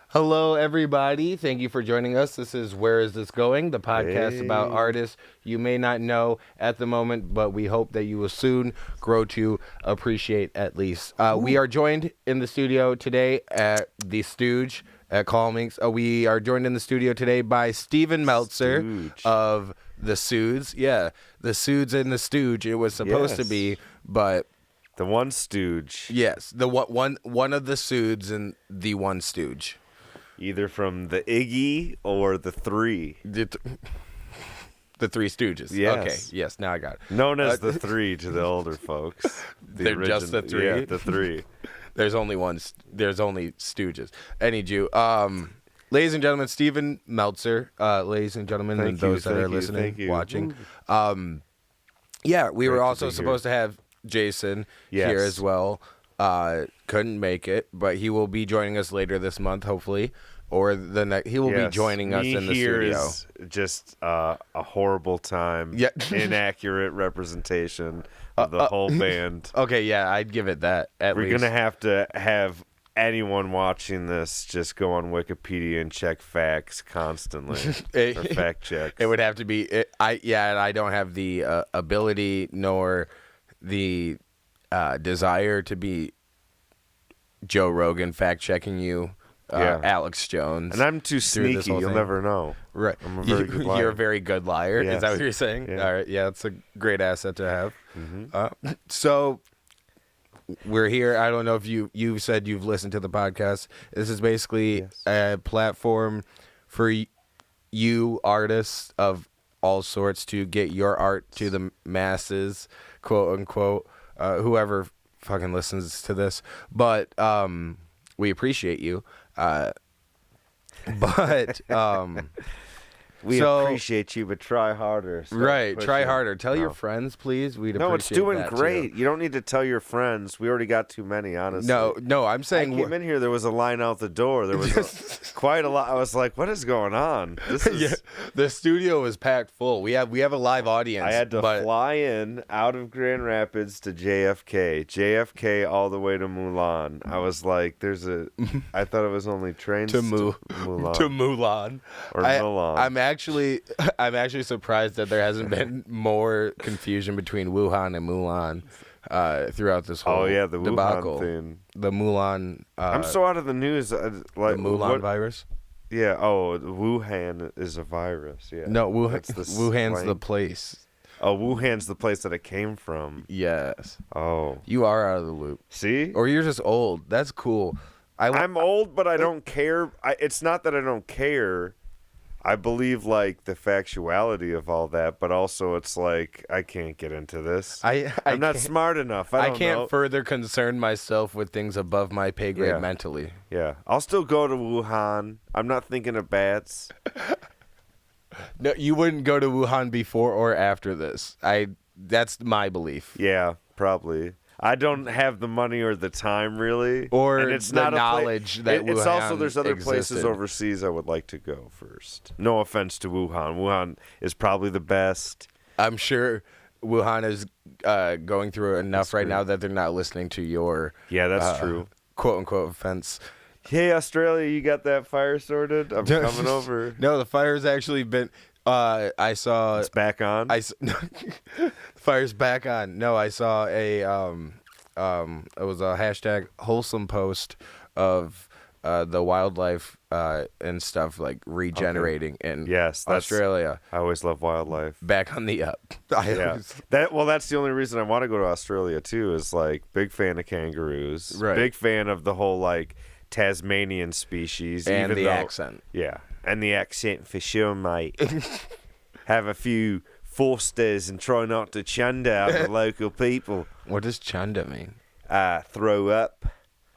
Hello, everybody. Thank you for joining us. This is Where Is This Going? The podcast about artists you may not know at the moment, but we hope that you will soon grow to appreciate at least. We are joined in the studio today at the Stooge at Calmings. We are joined in the studio today by Stephen Meltzer of the Soods. Yeah, the Soods and the Stooge. It was supposed to be, but... The one Stooge. Yes, the one of the Soods and the one Stooge. Either from the Iggy or the Three. The Three Stooges. Yes. Okay, yes, now I got it. Known as the Three to the older folks. They're just the Three? Yeah, the Three. There's only Stooges. Any Jew. Ladies and gentlemen, Stephen Meltzer. Ladies and gentlemen, and those that are listening, watching. Yeah, we were also supposed to have Jason here as well. Couldn't make it, but he will be joining us later this month, hopefully, or the next. He will be joining us in the studio. Is just a horrible time. Yeah. Inaccurate representation of the whole band. Okay, yeah, I'd give it that. We're gonna have to have anyone watching this just go on Wikipedia and check facts constantly for fact checks. It would have to be. And I don't have the ability nor the desire to be Joe Rogan fact-checking you, Alex Jones. And I'm too sneaky, you'll never know. Right. I'm a very good liar. You're a very good liar. Yes. Is that what you're saying? Yeah. All right. Yeah, it's a great asset to have. Mm-hmm. So we're here. I don't know if you said you've listened to the podcast. This is basically a platform for you artists of all sorts to get your art to the masses, quote unquote. Whoever fucking listens to this, but we appreciate you. We appreciate you, but try harder. Try harder. Tell your friends, please. We'd appreciate that. No, it's doing great. Too. You don't need to tell your friends. We already got too many, honestly. No, I'm saying... I came in here, there was a line out the door. There was quite a lot. I was like, what is going on? This is... The studio is packed full. We have a live audience. I had to fly in out of Grand Rapids to JFK all the way to Mulan. I was like, I thought it was only trains to Mulan. To Mulan. Or Milan. I'm actually surprised that there hasn't been more confusion between Wuhan and Mulan throughout this whole the debacle. Wuhan thing. The Mulan. I'm so out of the news. The Mulan virus. Yeah. Oh, Wuhan is a virus. Yeah. No, Wuhan's the place. Oh, Wuhan's the place that it came from. Yes. Oh. You are out of the loop. See? Or you're just old. That's cool. I'm old, but I don't care. It's not that I don't care. I believe like the factuality of all that, but also it's like I can't get into this. I'm not smart enough. I can't further concern myself with things above my pay grade mentally. Yeah, I'll still go to Wuhan. I'm not thinking of bats. No, you wouldn't go to Wuhan before or after this. That's my belief. Yeah, probably. I don't have the money or the time, really. Or and it's the not knowledge that Wuhan It's also, there's other existed. places overseas I would like to go first. No offense to Wuhan. Wuhan is probably the best. I'm sure Wuhan is going through enough right now that they're not listening to your... Yeah, that's true. Quote-unquote offense. Hey, Australia, you got that fire sorted? I'm coming over. No, the fire's actually been... I saw... It's back on? The fire's back on. No, I saw a... it was a hashtag wholesome post of the wildlife and stuff like regenerating in Australia. I always love wildlife. Back on the up. That's the only reason I want to go to Australia, too, is like big fan of kangaroos. Right. Big fan of the whole like Tasmanian species. And the accent. Yeah. And the accent for sure, mate. Have a few Forsters and try not to chunder out the local people. What does chunder mean? Throw up.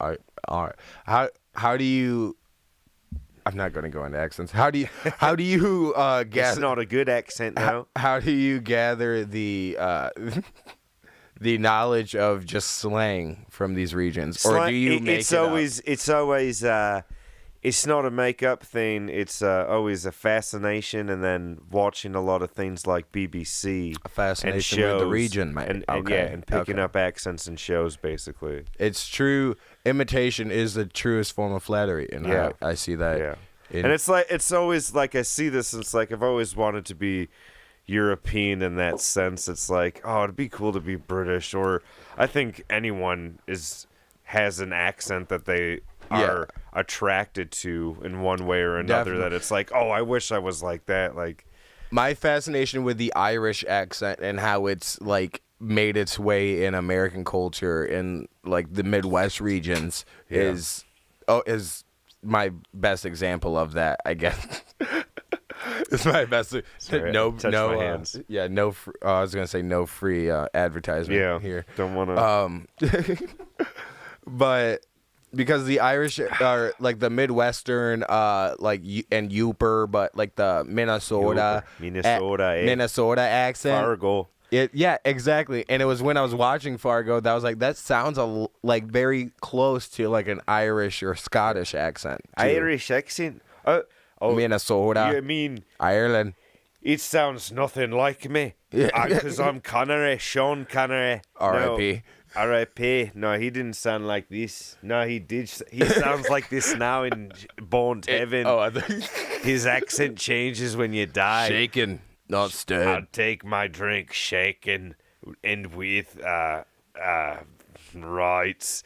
All right. How do you... I'm not going to go into accents. How do you gather... It's not a good accent, though. How do you gather the the knowledge of just slang from these regions, or do you make it up? It's always it's not a make-up thing. It's always a fascination, and then watching a lot of things like BBC. A fascination and shows, with the region, man. And picking up accents in shows, basically. It's true. imitation is the truest form of flattery, and I see that. Yeah, and it's always like I see this. And it's like I've always wanted to be European in that sense. It's like, oh, it'd be cool to be British, or I think anyone has an accent that they are attracted to in one way or another. Definitely. That it's like, oh, I wish I was like that. Like my fascination with the Irish accent and how it's like made its way in American culture in like the Midwest regions is my best example of that, I guess. It's my best. Sorry, my hands. I was gonna say no free advertisement here. Don't want to. But because the Irish are like the Midwestern, like and Youper, but like the Minnesota accent. Fargo. Yeah, exactly. And it was when I was watching Fargo that I was like, that sounds like very close to like an Irish or Scottish accent. Too. Irish accent. Minnesota. You mean Ireland? It sounds nothing like me. Because I'm Connery, Sean Connery. R.I.P. R.I.P. No, he didn't sound like this. No, he did. He sounds like this now in Born to Heaven. His accent changes when you die. Shaken, not stirred. I'll take my drink shaken and with rights.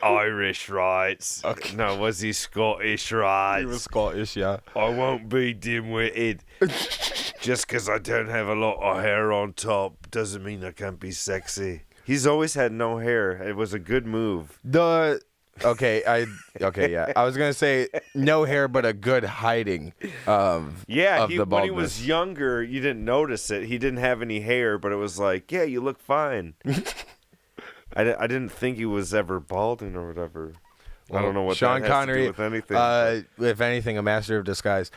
Irish rights. Okay. No, was he Scottish rights? He was Scottish, yeah. I won't be dim-witted. Just because I don't have a lot of hair on top doesn't mean I can't be sexy. He's always had no hair. It was a good move. I was gonna say no hair, but a good hiding of the baldness. When he was younger, you didn't notice it. He didn't have any hair, but it was like, yeah, you look fine. I didn't think he was ever balding or whatever. Well, I don't know what Sean that has Connery, to do with anything. If anything, a master of disguise.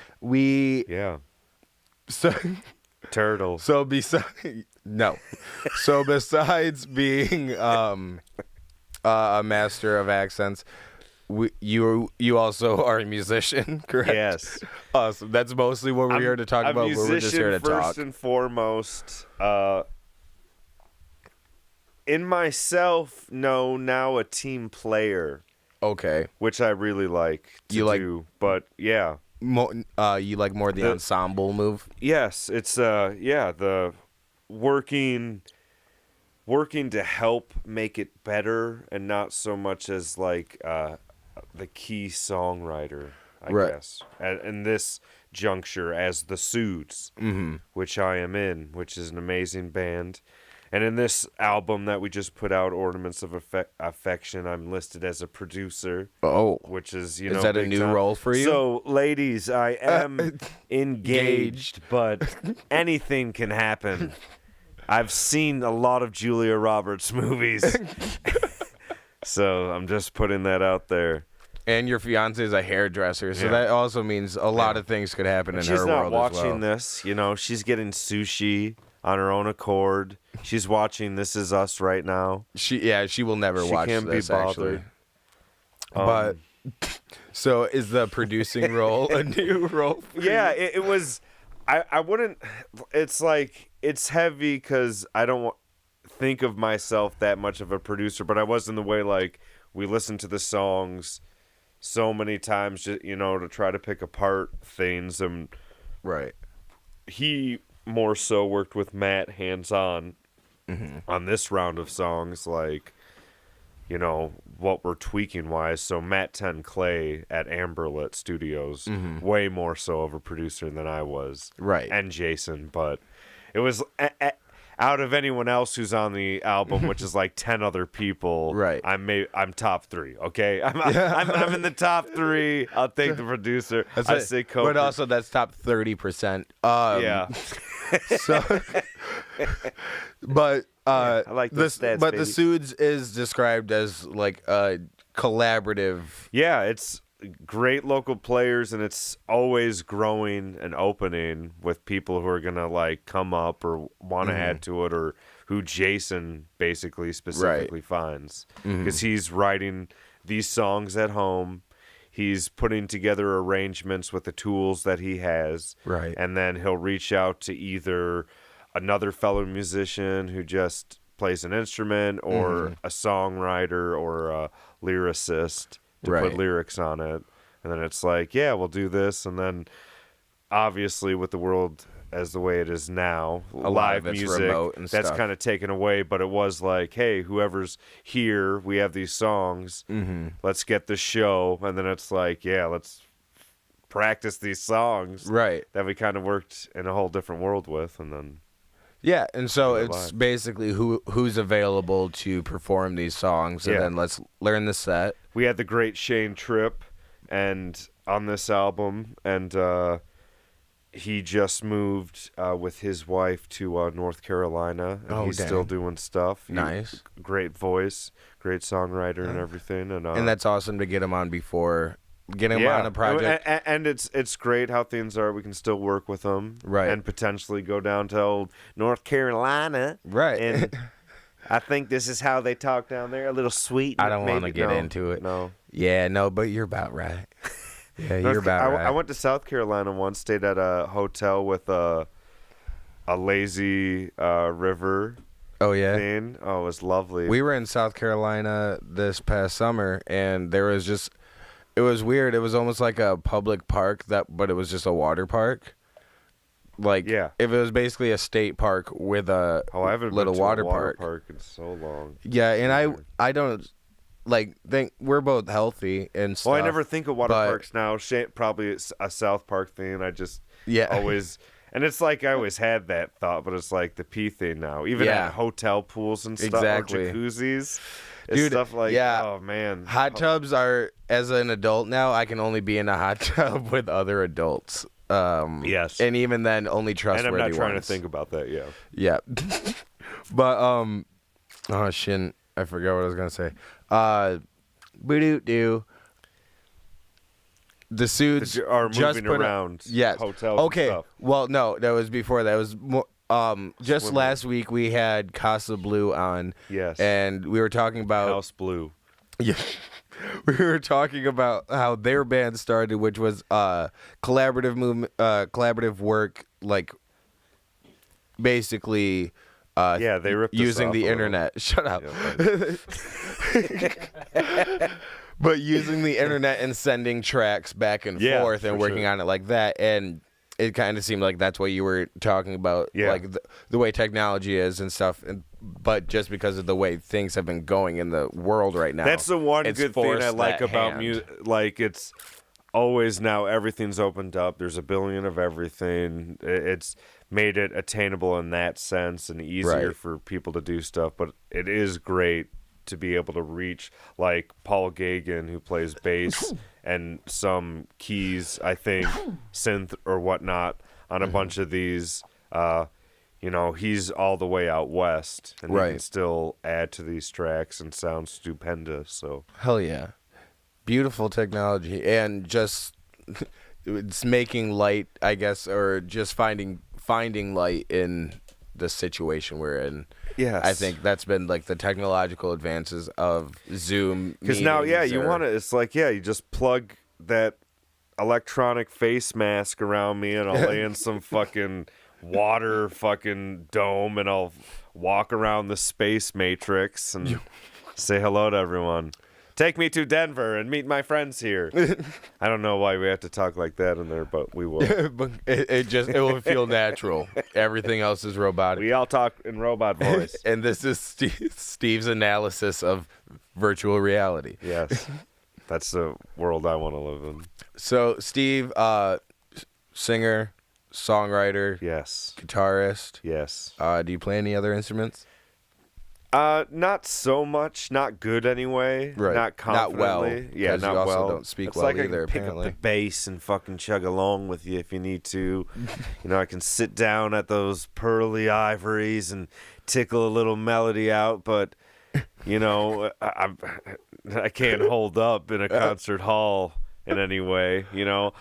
Turtle. So besides being a master of accents, you also are a musician, correct? Yes. Awesome. That's mostly what we're here to talk about. We're just here to talk. First and foremost. In myself, now a team player. Okay. Which I really like to do. But yeah. You like more the ensemble move? Yes, it's the working to help make it better, and not so much as like the key songwriter, I guess. In this juncture, as the Soods, which I am in, which is an amazing band. And in this album that we just put out, Ornaments of Affection, I'm listed as a producer. Oh. Which is, Is that a new role for you? So, ladies, I am engaged, but anything can happen. I've seen a lot of Julia Roberts movies. So, I'm just putting that out there. And your fiance is a hairdresser, so that also means a lot of things could happen in her world as well. She's not watching this, she's getting sushi on her own accord. She's watching This Is Us right now. She will never watch this, be bothered. But so is the producing role a new role for you? It was. I wouldn't. It's like it's heavy because I don't think of myself that much of a producer, but I was in the way like we listened to the songs so many times, to try to pick apart things, and he more so worked with Matt hands-on on this round of songs, like, what we're tweaking wise. So Matt 10 Clay at Amberlit Studios, way more so of a producer than I was. Right. And Jason, but it was out of anyone else who's on the album, which is like 10 other people. Right. I'm top 3. Okay. I'm in the top 3. I'll take the producer. I say co. But also that's top 30%. Yeah. So, but I like those stats, but baby. the Soods is described as like a collaborative. Yeah, it's great local players, and it's always growing and opening with people who are gonna like come up or want to add to it, or who Jason basically specifically finds, because he's writing these songs at home. He's putting together arrangements with the tools that he has. Right. And then he'll reach out to either another fellow musician who just plays an instrument or a songwriter or a lyricist to put lyrics on it. And then it's like, yeah, we'll do this. And then obviously with the world as the way it is now, live music, that's kind of taken away. But it was like, hey, whoever's here, we have these songs. Let's get the show. And then it's like, yeah, let's practice these songs that we kind of worked in a whole different world with. And then yeah, and so it's basically who's available to perform these songs, and then let's learn the set. We had the great Shane Tripp and on this album, and he just moved with his wife to North Carolina, and he's still doing stuff. Nice. Great voice, great songwriter and everything. And that's awesome to get him on before... Get him on a project. And it's great how things are. We can still work with them. Right. And potentially go down to old North Carolina. Right. And I think this is how they talk down there. A little sweet. I don't want to get into it. No. Yeah, no, but you're about right. Yeah, you're about right. I went to South Carolina once, stayed at a hotel with a lazy river. Oh, yeah? Thing. Oh, it was lovely. We were in South Carolina this past summer, and there was just... It was weird. It was almost like a public park, but it was just a water park. Like, if it was basically a state park with a little water park in so long. Yeah, and I don't think we're both healthy and stuff. Well, I never think of water parks now. Probably it's a South Park thing. I just always, and it's like I always had that thought, but it's like the P thing now. Even at hotel pools and stuff, or jacuzzis. Dude, stuff like, oh man, hot tubs are, as an adult now, I can only be in a hot tub with other adults. Yes, and even then, only trustworthy ones. And I'm not trying to think about that. Yeah. But oh shit, I forgot what I was gonna say. The Soods are moving around. Hotels. Okay. And stuff. Well, no, that was before that. It was more. Just last week we had Casa Blue on. Yes. And we were talking about House Blue. Yeah. We were talking about how their band started, which was collaborative movement, collaborative work, like basically they ripped using the internet. Shut up. But using the internet and sending tracks back and forth and working on it like that. And it kind of seemed like that's what you were talking about, like the way technology is and stuff. But just because of the way things have been going in the world right now, that's the one good thing I like about music. Like, it's always now everything's opened up. There's a billion of everything. It's made it attainable in that sense and easier for people to do stuff. But it is great to be able to reach, like Paul Gagin, who plays bass and some keys, I think, synth or whatnot, on a bunch of these. He's all the way out west, and he can still add to these tracks and sound stupendous. So hell yeah, beautiful technology, and just it's making light, I guess, or just finding light in the situation we're in. Yes. I think that's been like the technological advances of Zoom. Because now, you want to, it's like, you just plug that electronic face mask around me and I'll lay in some fucking water fucking dome and I'll walk around the space matrix and say hello to everyone. Take me to Denver and meet my friends here. I don't know why we have to talk like that in there, but we will. But it will feel natural. Everything else is robotic. We all talk in robot voice. And this is Steve's analysis of virtual reality. Yes. That's the world I want to live in. So, Steve, singer, songwriter, guitarist. Yes. Do you play any other instruments? Not so much. Not good anyway. Right. Not confidently. Not well. Not you also well. Don't speak it's well like either. I can apparently. pick up the bass and fucking chug along with you if you need to. I can sit down at those pearly ivories and tickle a little melody out, but I can't hold up in a concert hall in any way.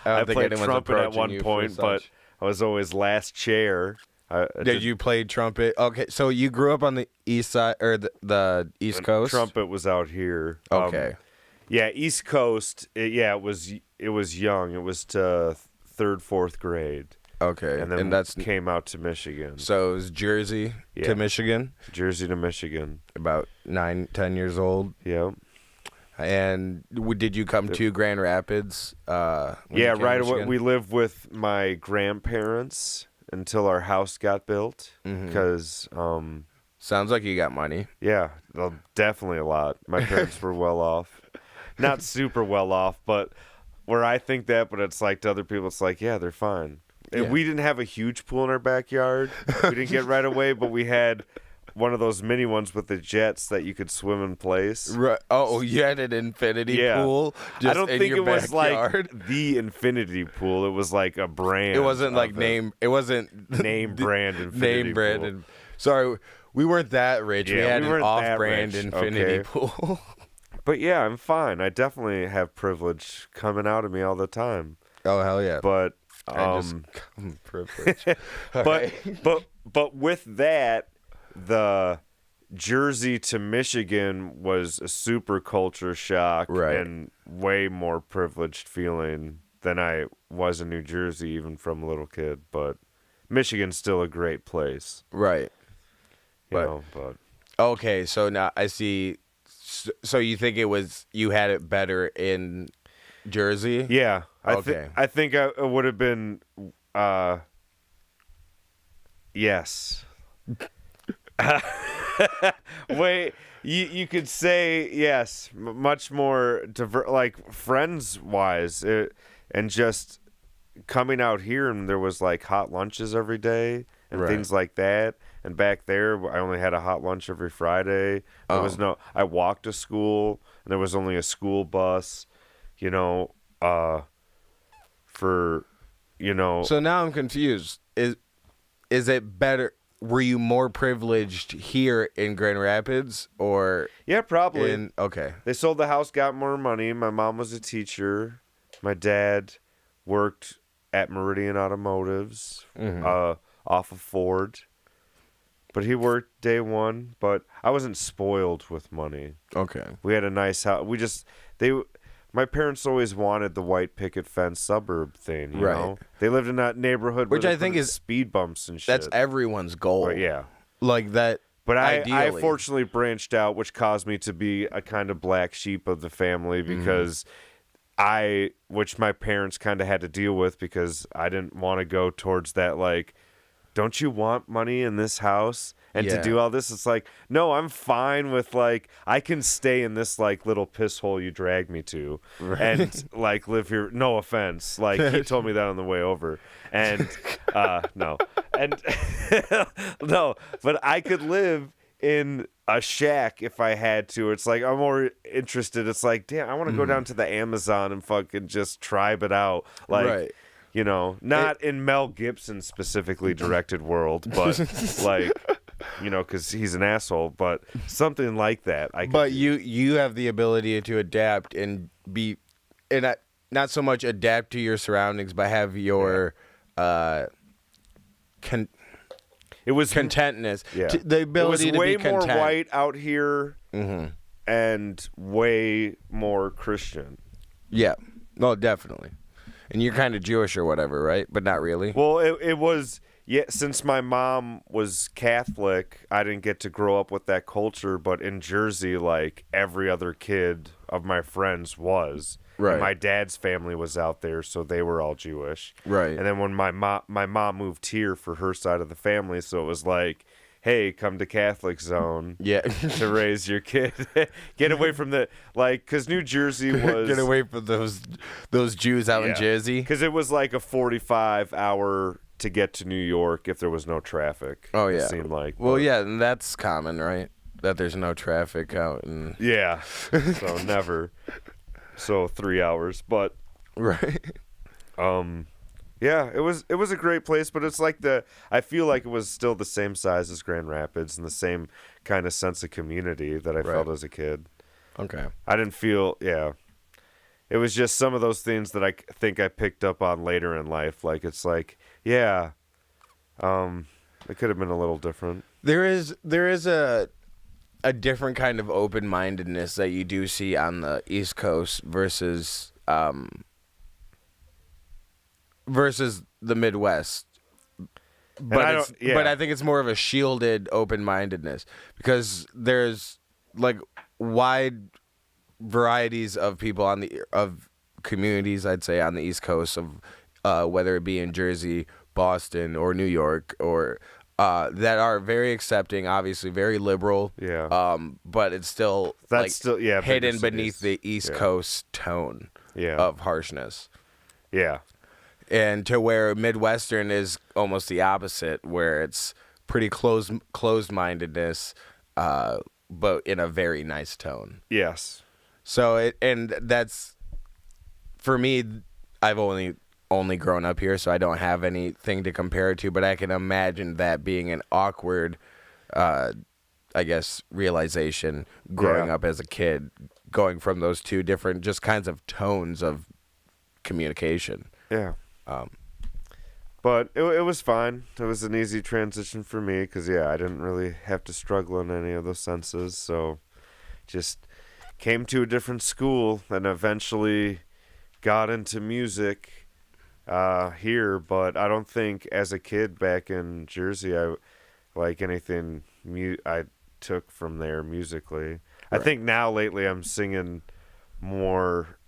I played trumpet at one point, but I was always last chair. Did you play trumpet? Okay, so you grew up on the east side or the East Coast? Trumpet was out here. Okay. East Coast. It was young. It was to third, fourth grade. Okay, and then that's came out to Michigan. So it was Jersey to Michigan. Jersey to Michigan. About 9-10 years old. Yeah. And did you come to Grand Rapids? Yeah, right away. We lived with my grandparents until our house got built. Because sounds like you got money. Yeah, definitely a lot. My parents were well off. Not super well off, but where I think that, but it's like to other people, it's like, yeah, they're fine. And we didn't have a huge pool in our backyard. We didn't get right away, but we had one of those mini ones with the jets that you could swim in place. Right. Oh, you had an infinity pool? I don't think it was backyard? Like the infinity pool. It was like a brand. It wasn't like name. It wasn't name brand infinity pool. Sorry, we weren't that rich. Yeah, we had an off-brand rich. infinity pool. But yeah, I'm fine. I definitely have privilege coming out of me all the time. Oh hell yeah! But I'm privileged. but with that, the Jersey to Michigan was a super culture shock and way more privileged feeling than I was in New Jersey, even from a little kid. But Michigan's still a great place, right? But okay, so now I see. So you think you had it better in Jersey? Yeah. Okay. I think it would have been. Yes. Wait, you could say yes, much more like friends wise, and just coming out here, and there was like hot lunches every day and things like that. And back there, I only had a hot lunch every Friday. There was I walked to school, and there was only a school bus, So now I'm confused. Is it better? Were you more privileged here in Grand Rapids, or? Yeah, probably. Okay. They sold the house, got more money. My mom was a teacher. My dad worked at Meridian Automotives, off of Ford. But he worked day one. But I wasn't spoiled with money. Okay. We had a nice house. My parents always wanted the white picket fence suburb thing, you know? They lived in that neighborhood which where I think is speed bumps and shit. That's everyone's goal. But yeah. Like that. But I fortunately branched out, which caused me to be a kind of black sheep of the family because which my parents kind of had to deal with because I didn't want to go towards that, like, don't you want money in this house? And to do all this, it's like, no, I'm fine with, like, I can stay in this, like, little piss hole you dragged me to and, like, live here. No offense. Like, he told me that on the way over. And, no. And, no, but I could live in a shack if I had to. It's like, I'm more interested. It's like, damn, I want to go down to the Amazon and fucking just tribe it out. Like, not in Mel Gibson specifically directed world, but, like... because he's an asshole, but something like that. But you have the ability to adapt and be, and not so much adapt to your surroundings, but have your contentness. Yeah. The ability to be content. It was way more white out here and way more Christian. Yeah. Well, definitely. And you're kind of Jewish or whatever, right? But not really. Well, it was... Yeah, since my mom was Catholic, I didn't get to grow up with that culture. But in Jersey, like, every other kid of my friends was. Right. And my dad's family was out there, so they were all Jewish. Right. And then when my mom moved here for her side of the family, so it was like, hey, come to Catholic Zone to raise your kid. Get away from the, like, because New Jersey was... Get away from those Jews out in Jersey. Because it was like a 45-hour... to get to New York if there was no traffic. Oh, yeah. It seemed like. Well, yeah, and that's common, right? That there's no traffic out. Yeah. So never. So 3 hours. But. Right. Yeah, it was a great place, but it's like I feel like it was still the same size as Grand Rapids and the same kind of sense of community that I felt as a kid. Okay. I didn't feel, It was just some of those things that I think I picked up on later in life. Like, it's like, it could have been a little different. There is a different kind of open-mindedness that you do see on the East Coast versus versus the Midwest. But I think it's more of a shielded open-mindedness because there's like wide varieties of people of communities, I'd say, on the East Coast of whether it be in Jersey, Boston, or New York, or that are very accepting, obviously very liberal. Yeah. But it's still hidden beneath the East Coast tone of harshness. Yeah. And to where Midwestern is almost the opposite, where it's pretty closed-mindedness, but in a very nice tone. Yes. So that's for me. I've only grown up here, so I don't have anything to compare it to. But I can imagine that being an awkward, I guess, realization growing up as a kid, going from those two different just kinds of tones of communication. Yeah. But it was fine. It was an easy transition for me because, I didn't really have to struggle in any of those senses. So just came to a different school and eventually got into music here. But I don't think as a kid back in Jersey, I like anything I took from there musically. Right. I think now lately I'm singing more,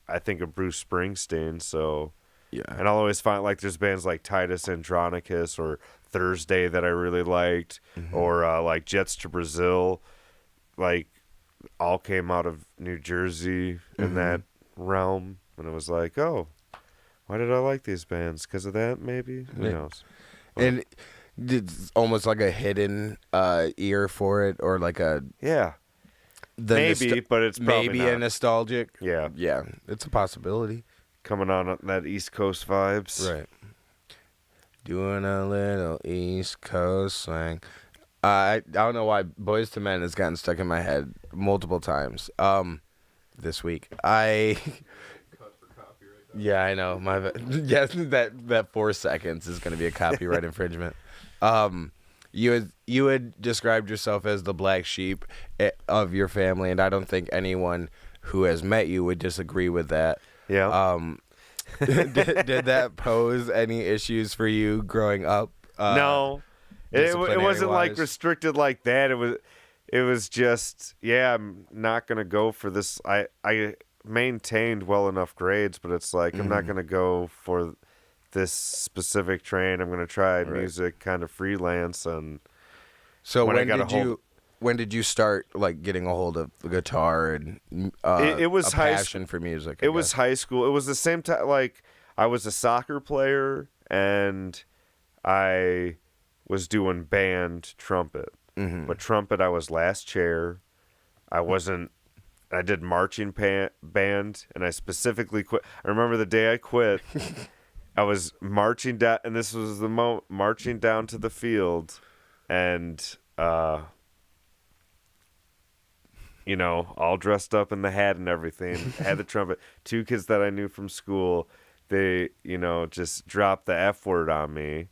I think, of Bruce Springsteen. So... yeah, and I'll always find like there's bands like Titus Andronicus or Thursday that I really liked, or like Jets to Brazil, like all came out of New Jersey in that realm, and it was like, oh, why did I like these bands? Because of that, maybe? Who knows? But, and it's almost like a hidden ear for it, or like a maybe, but it's probably maybe not. a nostalgic. Yeah, it's a possibility. Coming on that East Coast vibes. Right. Doing a little East Coast swing. I don't know why Boys to Men has gotten stuck in my head multiple times this week. Yeah, I know. Yes, that 4 seconds is going to be a copyright infringement. You had described yourself as the black sheep of your family, and I don't think anyone who has met you would disagree with that. Yeah. Did that pose any issues for you growing up? No, it wasn't like restricted like that. It was just, I'm not gonna go for this. I maintained well enough grades, but it's like I'm not gonna go for this specific train. I'm gonna try music kind of freelance. And so when did you start like getting a hold of the guitar and it was a passion for music? It was high school. It was the same time. Like I was a soccer player and I was doing band trumpet. But trumpet, I was last chair. I did marching band, and I specifically quit. I remember the day I quit. I was marching down, and this was the marching down to the field, and all dressed up in the hat and everything. Had the trumpet. 2 kids that I knew from school, they, just dropped the F word on me.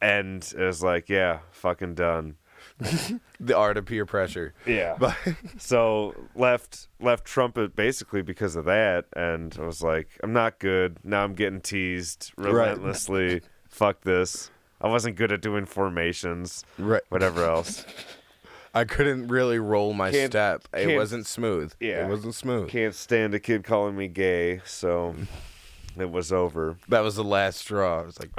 And it was like, fucking done. The art of peer pressure. Yeah. So left trumpet basically because of that, and I was like, I'm not good. Now I'm getting teased relentlessly. Right. Fuck this. I wasn't good at doing formations. Right. Whatever else. I couldn't really roll my step. It wasn't smooth. Yeah. It wasn't smooth. Can't stand a kid calling me gay, so it was over. That was the last straw. I was like,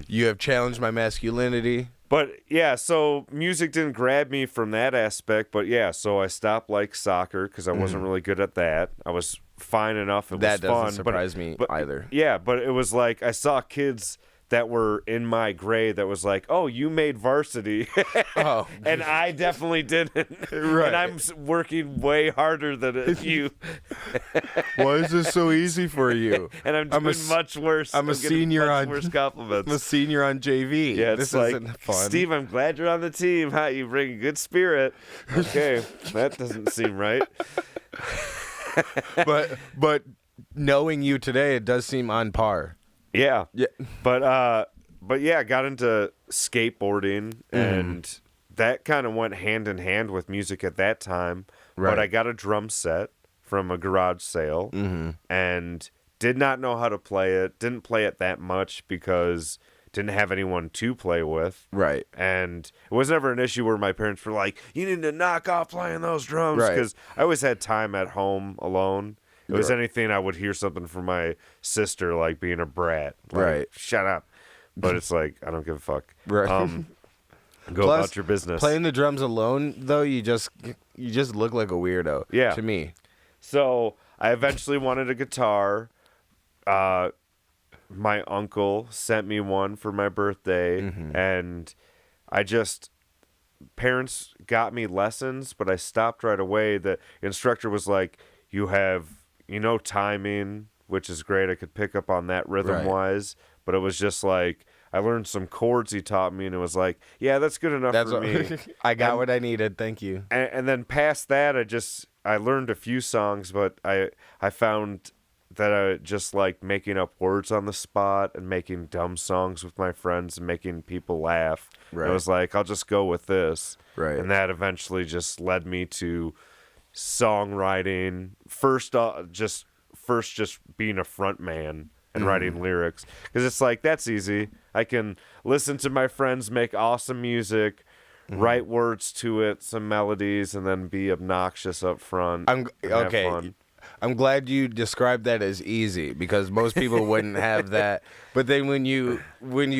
you have challenged my masculinity. But, so music didn't grab me from that aspect. But, so I stopped like soccer because I wasn't really good at that. I was fine enough. It was fun. That doesn't surprise me either. Yeah, but it was like I saw kids that were in my grade that was like, oh, you made varsity. Oh. And I definitely didn't. Right. And I'm working way harder than you. Why is this so easy for you? And I'm doing much worse. I'm a senior on worse compliments. I'm a senior on JV. Yeah, this like, isn't fun. Steve, I'm glad you're on the team. How you bring a good spirit. Okay, that doesn't seem right. But knowing you today, it does seem on par. Yeah. But got into skateboarding, and that kind of went hand in hand with music at that time. Right. But I got a drum set from a garage sale and did not know how to play it. Didn't play it that much because didn't have anyone to play with. Right. And it was never an issue where my parents were like, you need to knock off playing those drums. Because I always had time at home alone. It was anything I would hear something from my sister, like being a brat. Like, shut up. But it's like, I don't give a fuck. Right. Go about your business. Playing the drums alone, though, you just look like a weirdo. Yeah. To me. So I eventually wanted a guitar. My uncle sent me one for my birthday, and parents got me lessons, but I stopped right away. The instructor was like, you have, timing, which is great. I could pick up on that rhythm-wise, but it was just like, I learned some chords he taught me, and it was like, yeah, that's good enough for me. I got what I needed. Thank you. And then past that, I learned a few songs, but I found that I just like making up words on the spot and making dumb songs with my friends and making people laugh. Right. I was like, I'll just go with this. Right. And that eventually just led me to songwriting. First just being a front man and writing lyrics. Because it's like, that's easy. I can listen to my friends make awesome music, write words to it, some melodies, and then be obnoxious up front. Okay. Have fun. I'm glad you described that as easy because most people wouldn't have that. But then when you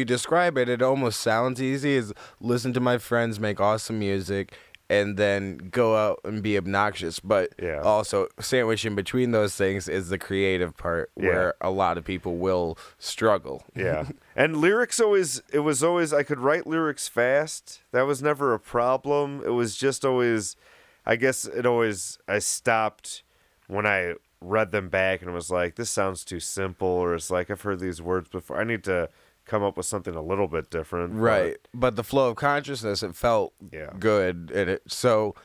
describe it, it almost sounds easy. Is listen to my friends make awesome music and then go out and be obnoxious. But also sandwiched in between those things is the creative part where a lot of people will struggle. Yeah. And lyrics it was always, I could write lyrics fast. That was never a problem. It was just always, I stopped when I read them back and it was like, this sounds too simple, or it's like, I've heard these words before. I need to come up with something a little bit different. Right. But the flow of consciousness, it felt good. So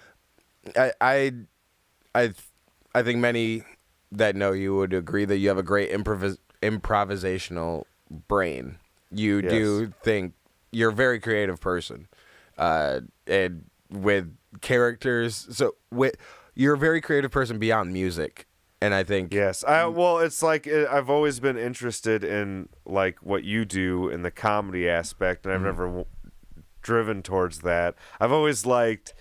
I think many that know you would agree that you have a great improvisational brain. You do think you're a very creative person. And with characters, you're a very creative person beyond music, and I think yes. It's like I've always been interested in like what you do in the comedy aspect, and I've never driven towards that. I've always liked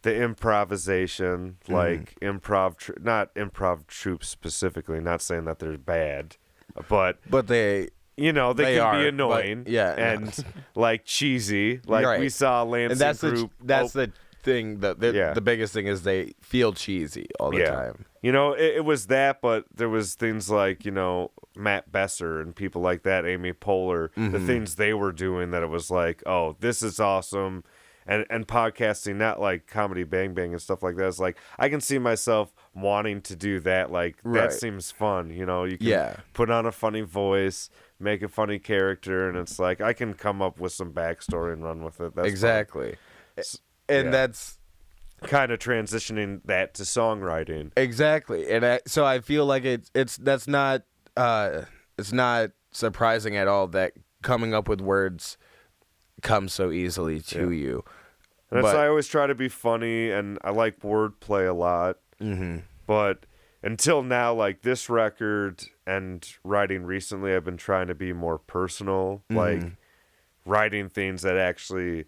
the improvisation, like not improv troops specifically. Not saying that they're bad, but they. They can be annoying, and like cheesy. Like we saw Lansing Group. That's the thing. The biggest thing is they feel cheesy all the time. It was that, but there was things like Matt Besser and people like that, Amy Poehler, the things they were doing that it was like, oh, this is awesome. And podcasting, not like Comedy Bang Bang and stuff like that. It's like I can see myself wanting to do that. Like that seems fun. You can put on a funny voice, make a funny character, and it's like I can come up with some backstory and run with it. That's exactly. Fun. And that's kind of transitioning that to songwriting. Exactly. And so I feel like it's not surprising at all that coming up with words comes so easily to you. And I always try to be funny, and I like wordplay a lot. But until now, like this record and writing recently, I've been trying to be more personal, like writing things that actually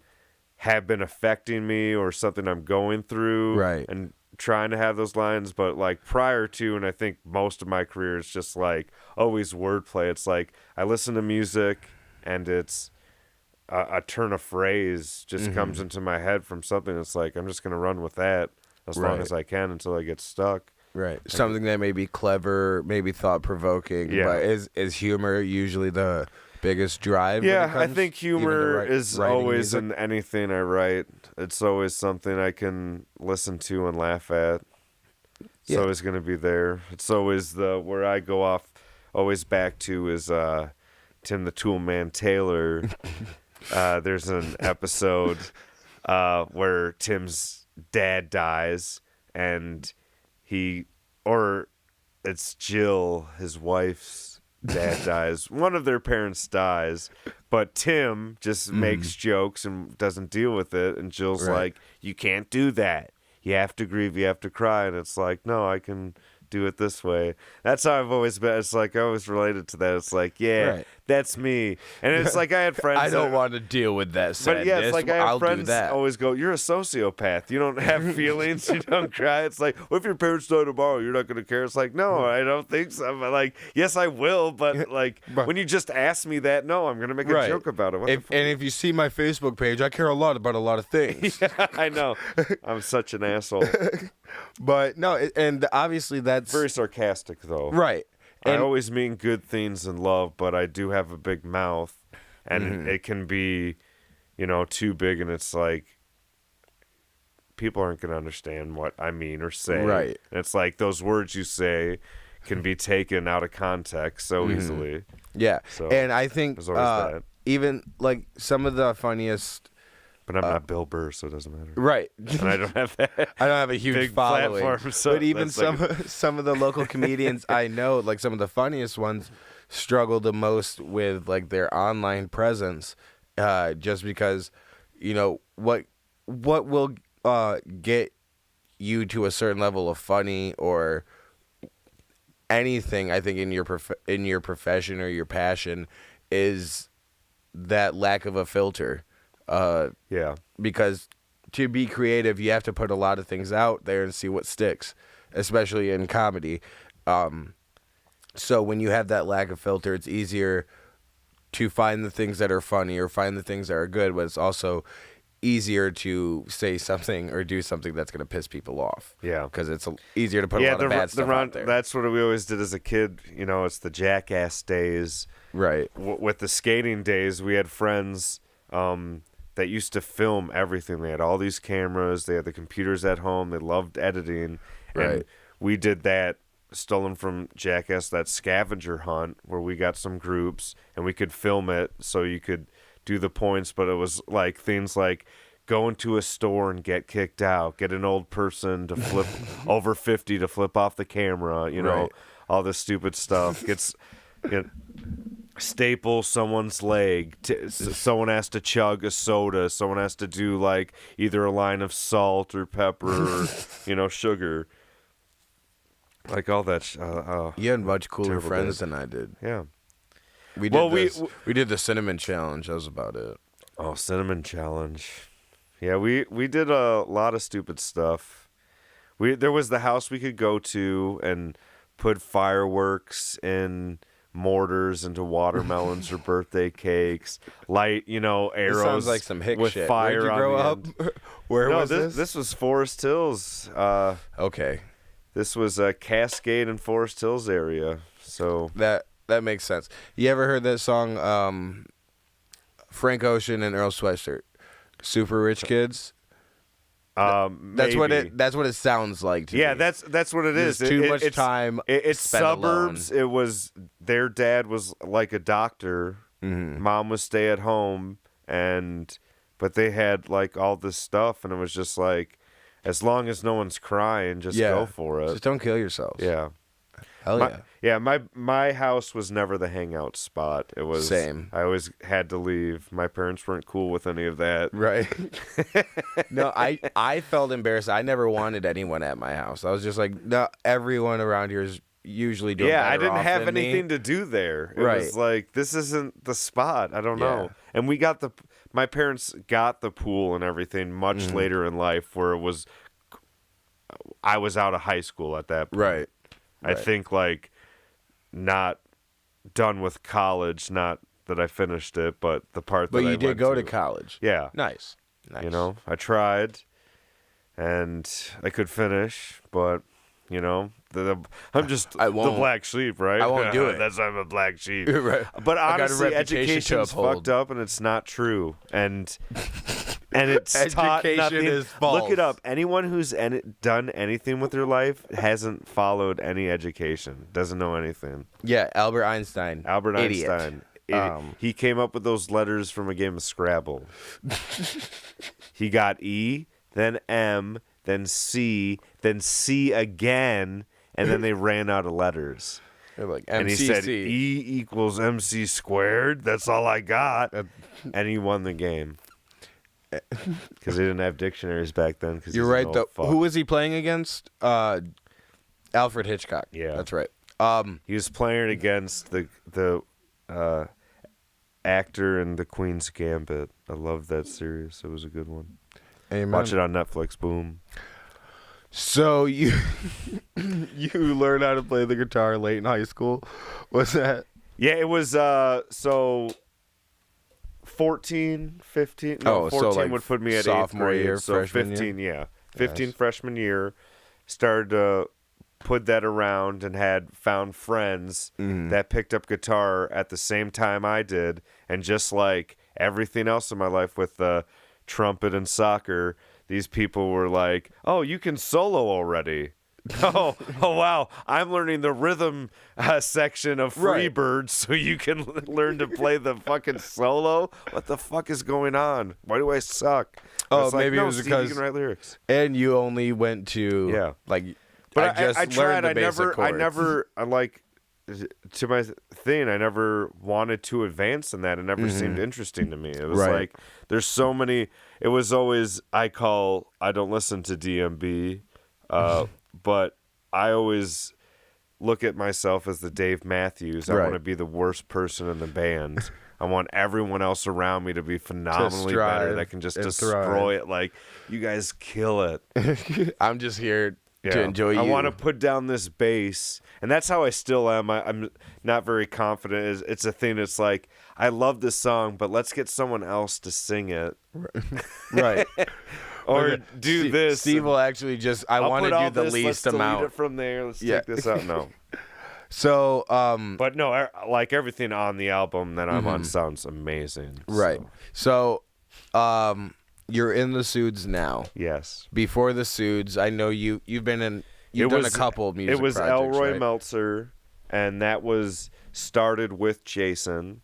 have been affecting me or something I'm going through, and trying to have those lines. But like prior to, and I think most of my career is just like always wordplay. It's like I listen to music and it's a turn of phrase just comes into my head from something. It's like I'm just gonna run with that as long as I can until I get stuck. Right. Something that may be clever, maybe thought-provoking. Yeah. But is humor usually the biggest drive? Yeah, I think humor is always music? in anything I write. It's always something I can listen to and laugh at. It's always going to be there. It's always where I go off always back to is Tim the Toolman Taylor. There's an episode where Tim's dad dies, and it's Jill, his wife's dad dies. One of their parents dies, but Tim just makes jokes and doesn't deal with it. And Jill's like, you can't do that. You have to grieve. You have to cry. And it's like, no, I can do it this way. That's how I've always been. It's like I always related to that. It's like, that's me. And it's like I had friends. I don't want to deal with that sadness. But yeah, it's like I have friends always go, "You're a sociopath. You don't have feelings. You don't cry." It's like, what if your parents die tomorrow? You're not going to care. It's like, no, I don't think so. But like, yes, I will. But like, when you just ask me that, no, I'm going to make a joke about it. And if you see my Facebook page, I care a lot about a lot of things. Yeah, I know. I'm such an asshole. But no, and obviously that's very sarcastic, though. Right. And I always mean good things in love, but I do have a big mouth, and it can be, too big, and it's like people aren't going to understand what I mean or say. Right. And it's like those words you say can be taken out of context so easily. Yeah. So, and I think even like some of the funniest. But I'm not Bill Burr, so it doesn't matter. Right. And I don't have that. I don't have a huge following. Platform, so but even some of the local comedians I know, like some of the funniest ones, struggle the most with like their online presence, just because, what will get you to a certain level of funny or anything. I think in your profession or your passion is that lack of a filter. Because to be creative, you have to put a lot of things out there and see what sticks, especially in comedy. So when you have that lack of filter, it's easier to find the things that are funny or find the things that are good, but it's also easier to say something or do something that's going to piss people off. Yeah. Because it's easier to put a lot of bad stuff out there. That's what we always did as a kid. It's the jackass days. Right. With the skating days, we had friends that used to film everything. They had all these cameras. They had the computers at home. They loved editing. Right. And we did that, stolen from Jackass, that scavenger hunt where we got some groups and we could film it so you could do the points. But it was like things like go into a store and get kicked out, get an old person to flip over 50 to flip off the camera, all this stupid stuff. Staple someone's leg. Someone has to chug a soda. Someone has to do like either a line of salt or pepper or sugar. Like all that. You had much cooler friends than I did. Yeah. We did the cinnamon challenge. That was about it. Oh, cinnamon challenge. Yeah, we did a lot of stupid stuff. There was the house we could go to and put fireworks in mortars into watermelons or birthday cakes, light, arrows. This sounds like some hick with shit. Fire. Where'd you grow up? Where was this? This was Forest Hills. Okay. This was Cascade and Forest Hills area. So that makes sense. You ever heard that song, Frank Ocean and Earl Sweatshirt, "Super Rich Kids"? That's what it sounds like to me. Yeah, that's what it is. Too much time. It's suburbs. Alone. It was their dad was like a doctor. Mm-hmm. Mom was stay at home, but they had like all this stuff, and it was just like, as long as no one's crying, just go for it. Just don't kill yourself. Yeah. Hell yeah. Yeah, my house was never the hangout spot. It was same. I always had to leave. My parents weren't cool with any of that. Right. No, I felt embarrassed. I never wanted anyone at my house. I was just like, no, everyone around here is usually doing better I didn't off have than anything me. to do there. It was like, this isn't the spot. I don't know. And my parents got the pool and everything much later in life, where I was out of high school at that point. Right. I think like not done with college, not that I finished it, but the part that I went to. But you did go to college. Yeah. Nice. I tried and I could finish, but I'm just the black sheep, right? I won't do it. I'm a black sheep. Right. But honestly, education's fucked up and it's not true. And it's taught nothing. Is false. Look it up. Anyone who's done anything with their life hasn't followed any education. Doesn't know anything. Yeah, Albert Einstein. Idiot. He came up with those letters from a game of Scrabble. He got E, then M, then C, then C again, and then they ran out of letters. They're like, and he said, E equals MC squared. That's all I got. And he won the game. Because they didn't have dictionaries back then. You're right, though. Who was he playing against? Alfred Hitchcock. Yeah, that's right. He was playing against the actor in The Queen's Gambit. I loved that series. It was a good one. Amen. Watch it on Netflix. Boom. So you learned how to play the guitar late in high school? Was that? Yeah, it was 14, 15. No, 14 so like would put me at sophomore 8th grade. year, So freshman 15, year? yeah. 15 Nice. freshman year. Started to put that around and had found friends that picked up guitar at the same time I did. And just like everything else in my life with trumpet and soccer, these people were like, oh, you can solo already. oh, wow. I'm learning the rhythm section of Freebird so you can learn to play the fucking solo? What the fuck is going on? Why do I suck? Oh, like, maybe no, it was Steve, because you can write lyrics. And you only went to But I tried. learned the I basic chords. To my thing, I never wanted to advance in that. It never seemed interesting to me. It was like, there's so many. It was always, I don't listen to DMB, but I always look at myself as the Dave Matthews. I want to be the worst person in the band. I want everyone else around me to be phenomenally better that can just destroy it. Like, you guys kill it. I'm just here to enjoy you. I want to put down this bass, and that's how I still am. I'm not very confident. It's a thing that's like, I love this song, but let's get someone else to sing it. Right. Or do this. Steve will actually just, I want to do the least amount. Let's delete it from there. Let's take this out. No. So, but no, like everything on the album that I'm on sounds amazing. Right. So, you're in the Soods now. Yes. Before the Soods, I know you've done a couple of music projects. It was Elroy right? Meltzer, and that was started with Jason.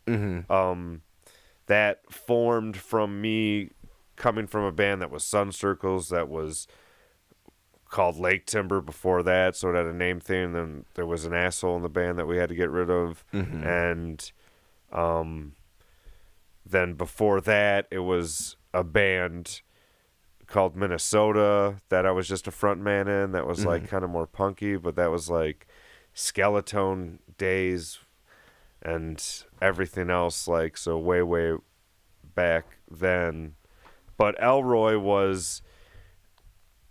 That formed from me coming from a band that was Sun Circles, that was called Lake Timber before that, so it had a name thing. And then there was an asshole in the band that we had to get rid of, and then before that, it was a band called Minnesota that I was just a front man in. That was like kind of more punky, but that was like Skeleton days and everything else, like, so way back then. But Elroy was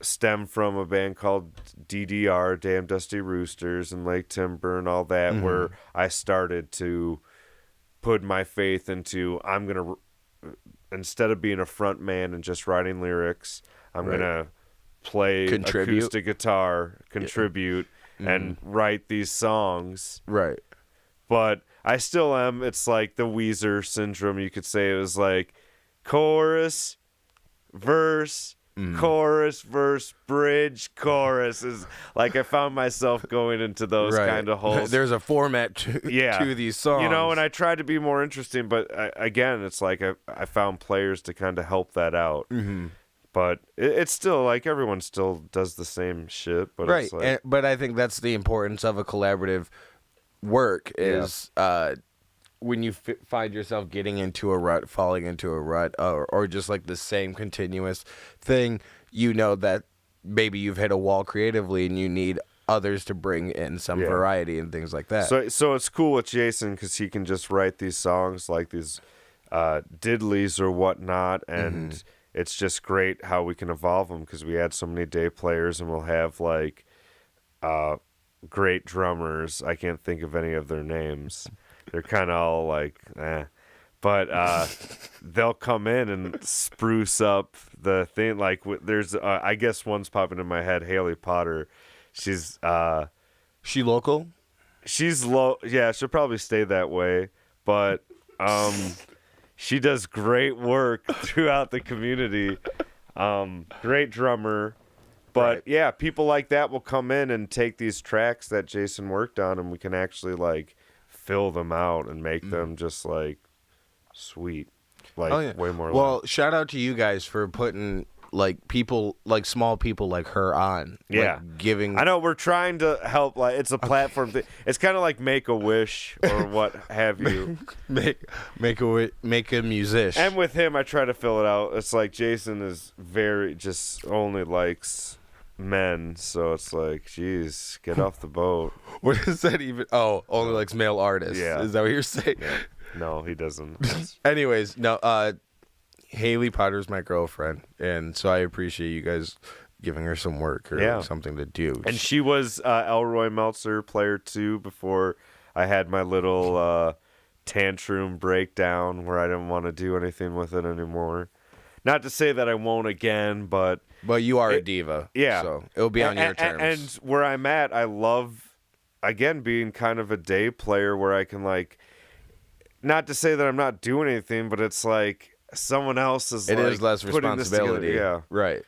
stemmed from a band called DDR, Damn Dusty Roosters, and Lake Timber and all that, where I started to put my faith into, I'm going to, instead of being a front man and just writing lyrics, I'm going to play acoustic guitar, contribute, and write these songs. Right. But I still am. It's like the Weezer syndrome, you could say. It was like chorus, verse, chorus, verse, bridge, chorus. Is like I found myself going into those kind of holes. There's a format to these songs. You know, and I tried to be more interesting, but again, it's like I found players to kind of help that out. But it's still like everyone still does the same shit. But it's like, but I think that's the importance of a collaborative work is when you find yourself getting into a rut, falling into a rut, or just like the same continuous thing, you know that maybe you've hit a wall creatively and you need others to bring in some variety and things like that. So it's cool with Jason because he can just write these songs like these diddlies or whatnot, and it's just great how we can evolve them because we add so many day players, and we'll have like great drummers. I can't think of any of their names. They're kind of all like, but they'll come in and spruce up the thing. Like there's, I guess one's popping in my head. Haley Potter, she's she local? She's low. Yeah, she'll probably stay that way. But she does great work throughout the community. Great drummer. But yeah, people like that will come in and take these tracks that Jason worked on, and we can actually like fill them out and make them just like sweet, like way more. Well, shout out to you guys for putting like people, like small people like her on. Like, giving. I know we're trying to help. Like it's a platform thing. It's kind of like Make-A-Wish or what have you. make a musician. And with him, I try to fill it out. It's like Jason is very just only likes men, so it's like, geez, get off the boat. What does that even? Oh, only likes male artists. Yeah. Is that what you're saying? Yeah. No, he doesn't. Anyways, no. Haley Potter's my girlfriend, and so I appreciate you guys giving her some work or something to do. And she was Elroy Meltzer player 2 before I had my little tantrum breakdown where I didn't want to do anything with it anymore. Not to say that I won't again, but you are a diva. Yeah. So it'll be on your terms. And where I'm at, I love, again, being kind of a day player where I can, like, not to say that I'm not doing anything, but it's like someone else is it is less responsibility. Yeah. Right.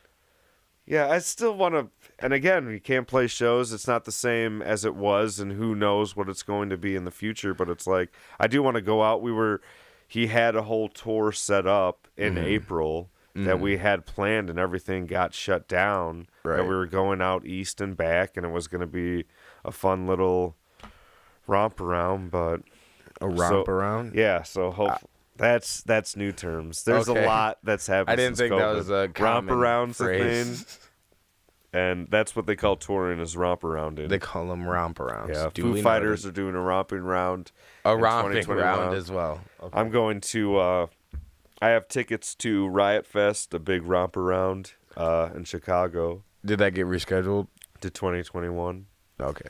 Yeah, I still want to, and again, we can't play shows. It's not the same as it was, and who knows what it's going to be in the future, but it's like, I do want to go out. He had a whole tour set up in April that we had planned, and everything got shut down. Right. And we were going out east and back, and it was going to be a fun little romp around, but... A romp around? Yeah, so hopefully... That's new terms. There's a lot that's happened. I didn't think COVID. that was a common romp around phrase. thing, and that's what they call touring is romp arounding. They call them romp arounds. Yeah, Foo Fighters are doing a romping round. A romping round as well. Okay. I'm going to. I have tickets to Riot Fest, a big romp around in Chicago. Did that get rescheduled to 2021? Okay,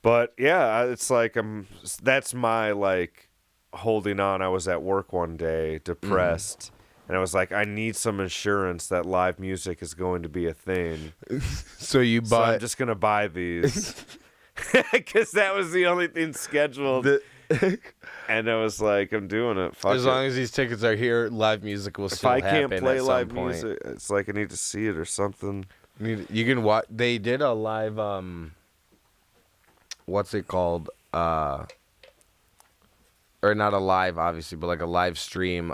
but yeah, it's like that's my like. Holding on. I was at work one day depressed and I was like, I need some insurance that live music is going to be a thing. So I'm just gonna buy these because that was the only thing scheduled. And I was like, I'm doing it. Fuck as long as these tickets are here, live music will still happen. If I can't play live music, it's like I need to see it or something. You can watch. They did a live what's it called? Or not a live, obviously, but like a live stream.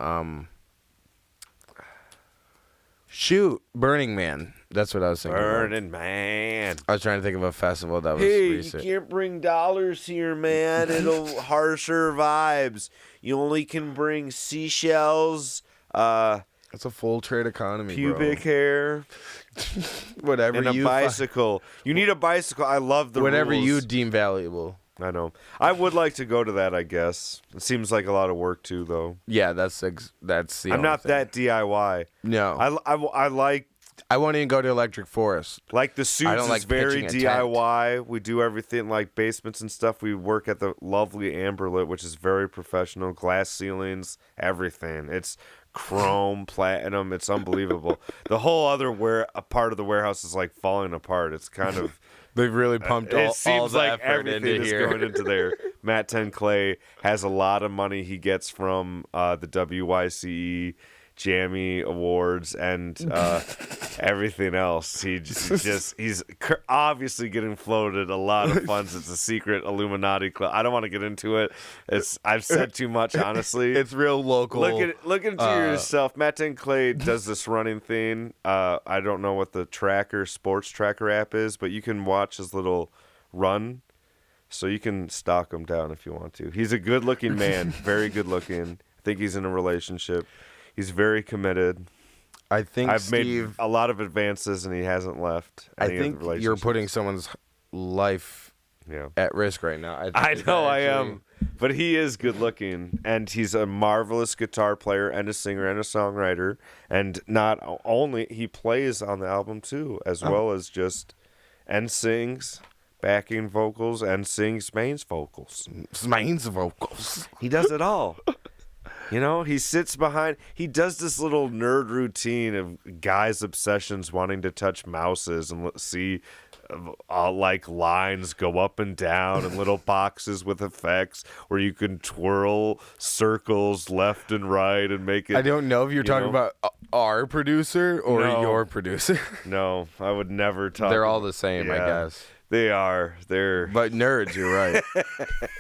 Burning Man. That's what I was thinking. Burning Man. I was trying to think of a festival that was recent. You can't bring dollars here, man. It'll harsher vibes. You only can bring seashells. It's a full trade economy, pubic hair. Whatever and a bicycle. You need a bicycle. I love the whatever rules. you deem valuable. I know. I would like to go to that, I guess. It seems like a lot of work, too, though. Yeah, that's the I'm not thing. that DIY. No. I like... I won't even go to Electric Forest. Like the Soods is very DIY. We do everything like basements and stuff. We work at the lovely Amberlit, which is very professional. Glass ceilings, everything. It's chrome, platinum. It's unbelievable. The whole other part of the warehouse is like falling apart. It's kind of... They've really pumped all the like effort into is here. Going into there. Matt Clay has a lot of money he gets from the WYCE Jammy Awards and everything else. He's obviously getting floated a lot of funds. It's a secret Illuminati club. I don't want to get into it. I've said too much, honestly. It's real local. Look into yourself. Matt Clay does this running thing. I don't know what the sports tracker app is, but you can watch his little run. So you can stalk him down if you want to. He's a good-looking man, very good-looking. I think he's in a relationship. He's very committed. I think I've made a lot of advances, and he hasn't left. I think you're putting someone's life at risk right now. I know I am. But he is good looking, and he's a marvelous guitar player and a singer and a songwriter. And not only, he plays on the album, too, as well as and sings backing vocals and sings main vocals. He does it all. You know, he sits behind. He does this little nerd routine of guys' obsessions wanting to touch mouses and see like lines go up and down and little boxes with effects where you can twirl circles left and right and make it. I don't know if you're talking about our producer or your producer. No, I would never talk. They're all the same, I guess. They are. But nerds, you're right.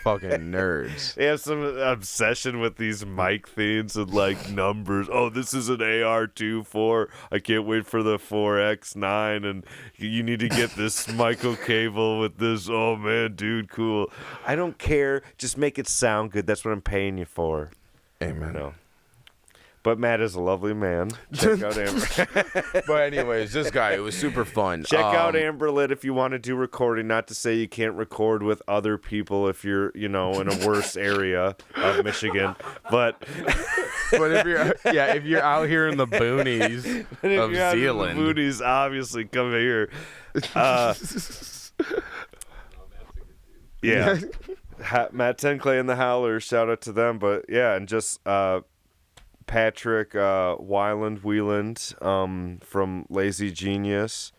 Fucking nerds. They have some obsession with these mic things and like numbers. Oh, this is an AR-24. I can't wait for the 4X9, and you need to get this Michael cable with this. Oh man, dude, cool. I don't care. Just make it sound good. That's what I'm paying you for. Amen. No. But Matt is a lovely man. Check out Amber. But anyways, this guy, it was super fun. Check out Amberlit if you want to do recording. Not to say you can't record with other people if you're, in a worse area of Michigan. But if you're out here in the boonies of Zealand, the boonies, obviously come here. Yeah. Matt Tenclay and the Howlers, shout out to them. But yeah, and just Patrick Wieland from Lazy Genius,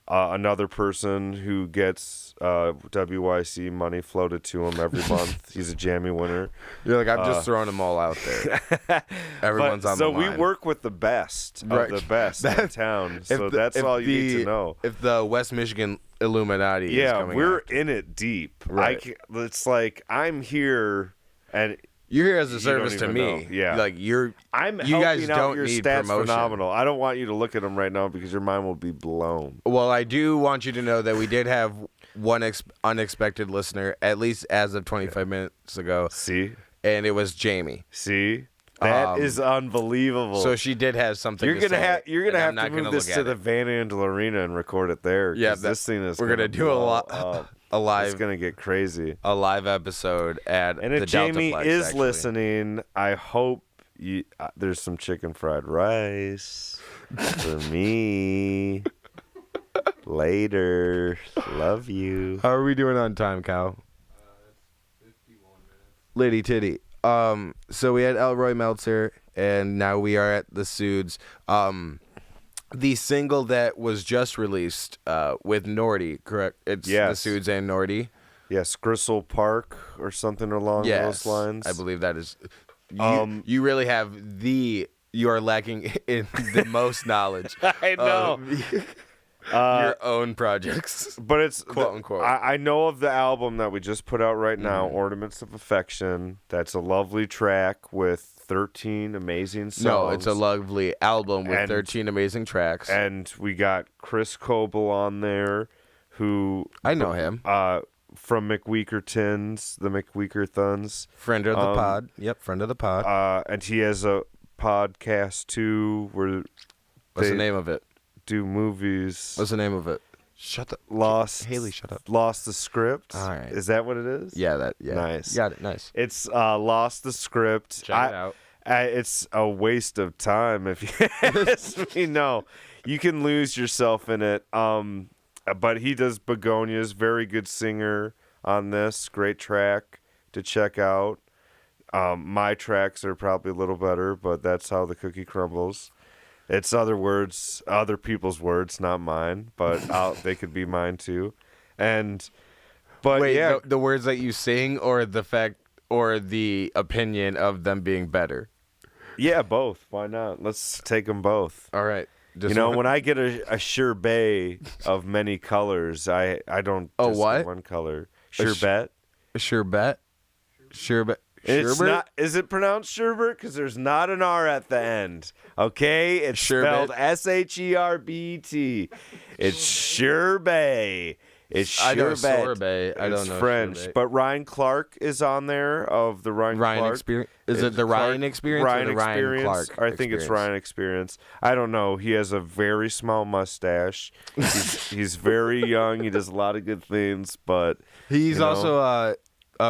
another person who gets WYC money floated to him every month. He's a jammy winner. You're like, I'm just throwing them all out there. Everyone's on the line. So we work with the best of the best in town. So that's all you need to know. If the West Michigan Illuminati is coming we're after. In it deep. Right. It's like I'm here and you're here as a service to me. Know. Yeah. Like you guys out don't your need stats promotion. Phenomenal. I don't want you to look at them right now because your mind will be blown. Well, I do want you to know that we did have one unexpected listener, at least as of 25 minutes ago. See? And it was Jamie. See? That is unbelievable. So she did have something you're to gonna say. You're going to have to move this to the Van Andel Arena and record it there. Yeah, this thing is we're going to do a live. It's going to get crazy. A live episode at and if the Jamie Deltaplex, is actually. listening, I hope there's some chicken fried rice for me. Later. Love you. How are we doing on time, Cal? It's 51 minutes. Lady Titty. So we had Elroy Meltzer, and now we are at the Soods. The single that was just released with Nordy, correct? It's the Soods and Nordy. Yes, Gristle Park or something along those lines. I believe that is. You really have you are lacking in the most knowledge. I know. Your own projects, but it's quote unquote. I know of the album that we just put out right now, Ornaments of Affection. That's a lovely track with 13 amazing songs. No, it's a lovely album with 13 amazing tracks. And we got Chris Coble on there, who I know him from McWeakertons, the McWeakerthons, friend of the pod. Yep, friend of the pod. And he has a podcast too, where what's the name of it? Do movies. What's the name of it? Shut up. Haley, shut up. Lost the Script. All right. Is that what it is? Yeah, Nice. Got it, nice. It's Lost the Script. Check it out. It's a waste of time if you ask me. No, you can lose yourself in it. But he does Begonias. Very good singer on this. Great track to check out. My tracks are probably a little better, but that's how the cookie crumbles. It's other people's words, not mine, but they could be mine too. But wait, yeah, the words that you sing, or the fact, or the opinion of them being better. Yeah, both. Why not? Let's take them both. All right. When I get a sherbet of many colors, I don't just get one color. Sherbet. Sherbet. It's not. Is it pronounced sherbet? Because there's not an R at the end. Okay, it's spelled SHERBET. It's sherbet. It's sherbet. I know sorbet. I don't know French. sherbet. But Ryan Clark is on there of the Ryan Clark Experience. Is it the Ryan Experience or the Ryan Clark? I think it's Ryan Experience. I don't know. He has a very small mustache. He's very young. He does a lot of good things, but he's also a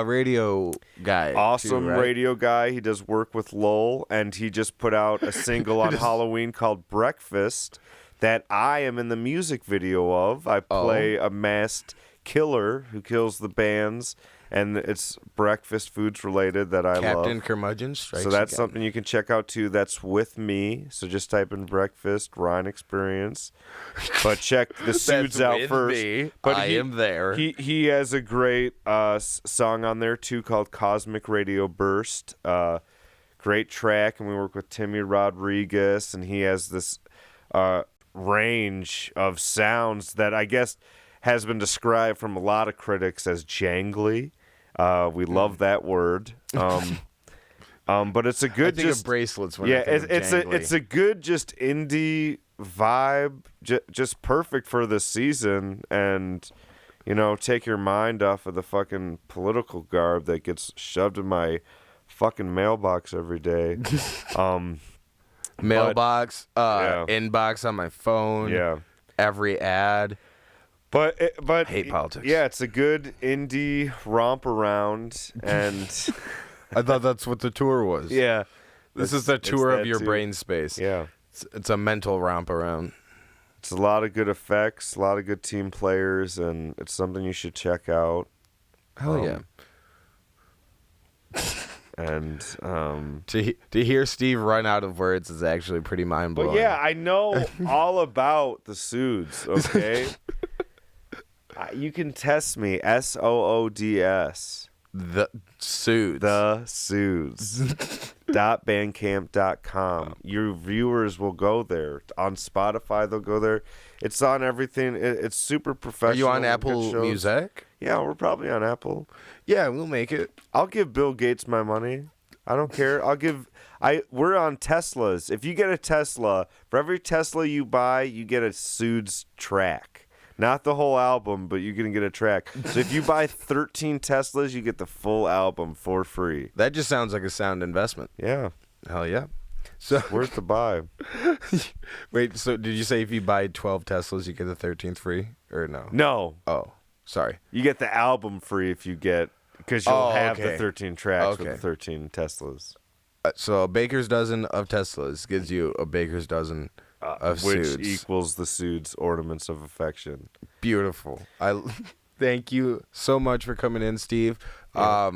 radio guy. Awesome too, right? radio guy. He does work with Lowell, and he just put out a single on Halloween called Breakfast that I am in the music video of. I play a masked killer who kills the bands, and it's breakfast foods related that I love. Captain Curmudgeon strikes. So that's something you can check out too. That's with me. So just type in breakfast, Ryan Experience. But check the Soods out first. Me. But I am there. He has a great song on there too called Cosmic Radio Burst. Great track, and we work with Timmy Rodriguez, and he has this range of sounds that I guess has been described from a lot of critics as jangly. We love that word. But it's a good of bracelets. It's a good just indie vibe, just perfect for this season, and take your mind off of the fucking political garb that gets shoved in my fucking mailbox every day. Mailbox, inbox on my phone. Yeah. Every ad. But hate politics. Yeah, it's a good indie romp around, and I thought that's what the tour was. yeah, this is the tour of your brain space. Yeah, it's a mental romp around. It's a lot of good effects, a lot of good team players, and it's something you should check out. Hell yeah. And to hear Steve run out of words is actually pretty mind blowing. But yeah, I know all about the Soods. Okay, you can test me. SOODS. The Soods. The Soods. .bandcamp.com. Your viewers will go there. On Spotify, they'll go there. It's on everything. It's super professional. Are you on Apple Music? Yeah, we're probably on Apple. Yeah, we'll make it. I'll give Bill Gates my money. I don't care. We're on Teslas. If you get a Tesla, for every Tesla you buy, you get a Soods track. Not the whole album, but you're going to get a track. So if you buy 13 Teslas, you get the full album for free. That just sounds like a sound investment. Yeah. Hell yeah. So it's worth the buy. Wait, so did you say if you buy 12 Teslas, you get the 13th free? Or no? No. Oh, sorry. You get the album free if you get, because you'll have the okay. 13 tracks Okay. with the 13 Teslas. So a baker's dozen of Teslas gives you a baker's dozen of which Soods. equals the Soods ornaments of affection. Beautiful. Thank you so much for coming in, Steve. Yeah.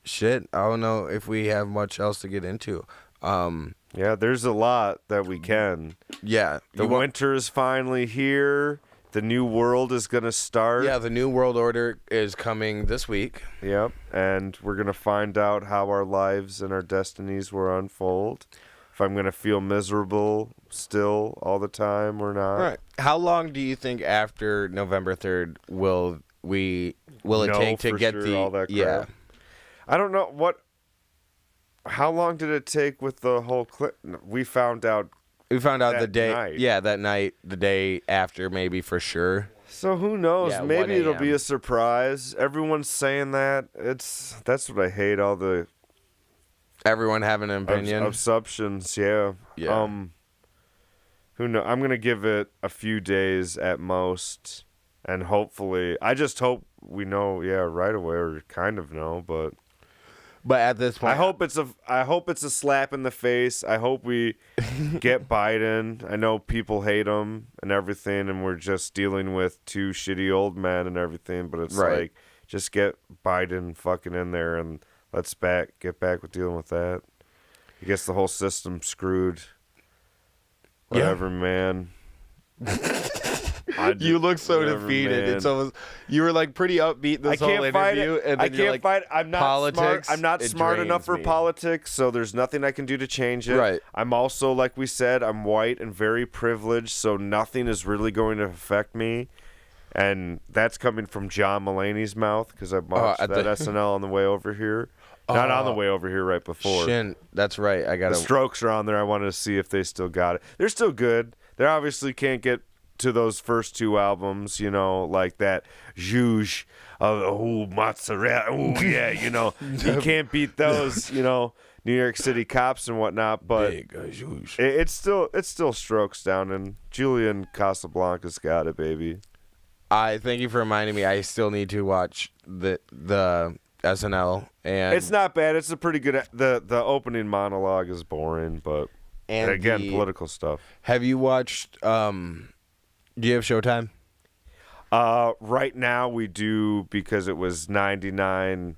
Shit, I don't know if we have much else to get into. Yeah, there's a lot that we can. Yeah. The winter is finally here. The new world is going to start. Yeah, the new world order is coming this week. Yep, and we're going to find out how our lives and our destinies will unfold. If I'm going to feel miserable still all the time or not. All right. How long do you think after November 3rd will it take to get the all that crap? Yeah. I don't know how long did it take with the whole clip? We found out the day night. Yeah, that night, the day after maybe for sure. So who knows? Yeah, Maybe 1 it'll be a.m. a surprise. Everyone's saying that. That's what I hate, all the Everyone having an opinion. assumptions, yeah. Yeah. Who knows? I'm gonna give it a few days at most, and hopefully, I just hope we know, right away, or kind of know. But at this point, I hope it's a slap in the face. I hope we get Biden. I know people hate him and everything, and we're just dealing with two shitty old men and everything. But it's Right. like, just get Biden fucking in there and let's get back with dealing with that. I guess the whole system's screwed. Whatever, man. You look so whatever, defeated. man. It's almost you were like pretty upbeat this whole interview, and then I you're can't like, fight it. I'm not politics, smart. I'm not it smart enough for drains me. politics, so there's nothing I can do to change it. Right. I'm also, like we said, I'm white and very privileged, so nothing is really going to affect me. And that's coming from John Mulaney's mouth, because I watched that SNL on the way over here. Not on the way over here, right before. Shin, that's right. I got The Strokes are on there. I wanted to see if they still got it. They're still good. They obviously can't get to those first two albums, like that Juge of mozzarella. Oh yeah, you can't beat those, New York City Cops and whatnot. But it's still Strokes down, and Julian Casablancas got it, baby. I thank you for reminding me. I still need to watch the SNL, and It's not bad. It's a pretty good. The opening monologue is boring, but and again, political stuff. Have you watched? Do you have Showtime? Right now we do, because it was 99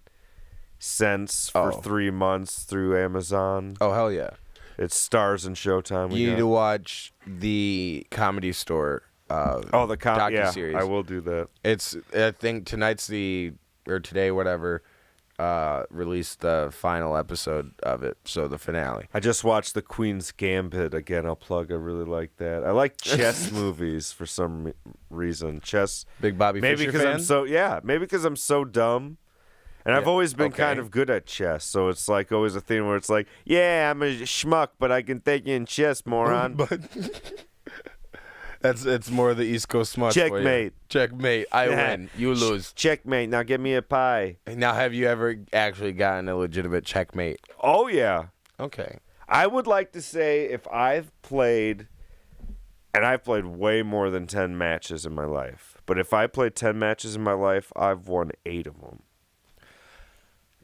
cents for 3 months through Amazon. Oh hell yeah! It's Stars and Showtime. You need to watch the Comedy Store. the docuseries. Yeah, I will do that. I think today, whatever, released the final episode of it, so the finale. I just watched The Queen's Gambit again. I'll plug. I really like that. I like chess movies for some reason. Chess. Big Bobby maybe Fischer fan? Maybe because I'm so dumb. And I've always been kind of good at chess, so it's like always a thing where it's like, yeah, I'm a schmuck, but I can take you in chess, moron. It's more the East Coast smut. Checkmate. Checkmate. I win. You lose. Checkmate. Now give me a pie. Now, have you ever actually gotten a legitimate checkmate? Oh, yeah. Okay. I would like to say if I've played, and I've played way more than 10 matches in my life, but if I played 10 matches in my life, I've won 8 of them.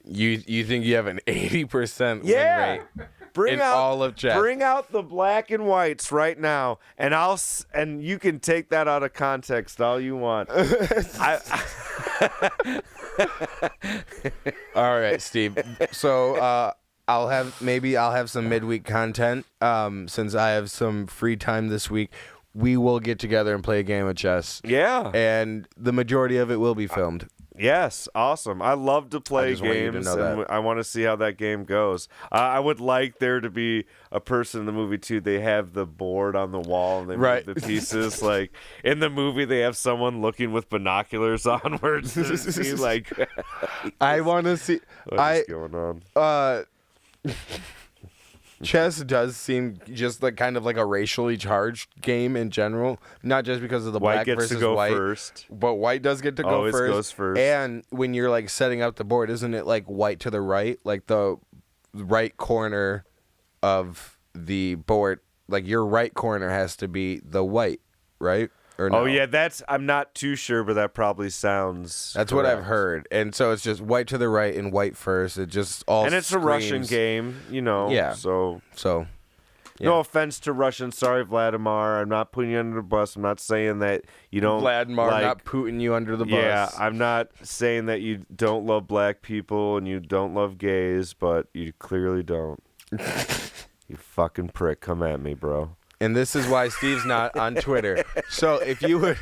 You think you have an 80% win rate Bring in out, all of chess? Bring out the black and whites right now, and and you can take that out of context all you want. All right, Steve. So I'll have some midweek content since I have some free time this week. We will get together and play a game of chess. Yeah. And the majority of it will be filmed. Yes, awesome. I love to play games, and I want to see how that game goes. I would like there to be a person in the movie, too. They have the board on the wall, and they move the pieces. Like, in the movie, they have someone looking with binoculars onwards to see, like... I want to see... What's going on? Chess does seem just like kind of like a racially charged game in general, not just because of the white black gets versus to go white, first. but white does get to go Always first. goes first. And when you're like setting up the board, isn't it like white to the right, like the right corner of the board, like your right corner has to be the white, right? Or no? Oh yeah, I'm not too sure, but that probably sounds. That's correct. what I've heard, and so it's just white to the right and white first. It just all and it's screams. a Russian game, Yeah. So. Yeah. No offense to Russians. Sorry, Vladimir. I'm not putting you under the bus. I'm not saying that you don't. Vladimir, not putting you under the bus. Yeah, I'm not saying that you don't love black people and you don't love gays, but you clearly don't. You fucking prick. Come at me, bro. And this is why Steve's not on Twitter. So if you would,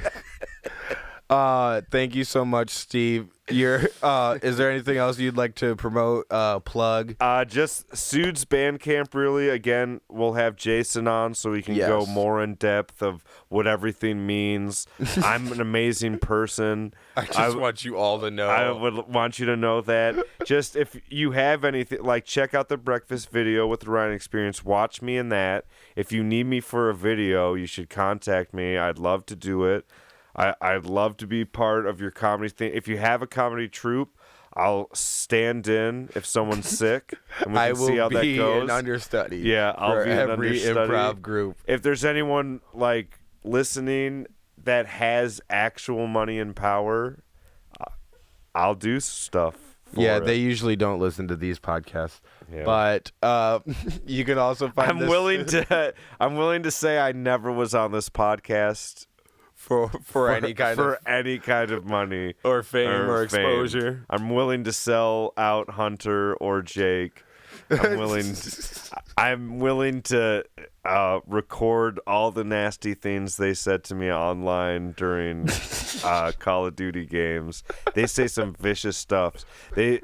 thank you so much, Steve. Is there anything else you'd like to promote, plug? Just Soods Bandcamp, really. Again, we'll have Jason on so we can go more in depth of what everything means. I'm an amazing person. I want you all to know. I would want you to know that. Just if you have anything, like check out the breakfast video with the Ryan Experience. Watch me in that. If you need me for a video, you should contact me. I'd love to do it. I'd love to be part of your comedy thing. If you have a comedy troupe, I'll stand in if someone's sick, and we can see how that goes. I will be an understudy. Yeah, I'll be an every understudy. improv group. If there's anyone like listening that has actual money and power, I'll do stuff. They usually don't listen to these podcasts. Yeah. But you can also find. I'm willing to say I never was on this podcast. For any kind of money or fame or exposure. I'm willing to sell out Hunter or Jake. I'm willing to record all the nasty things they said to me online during Call of Duty games. They say some vicious stuff. They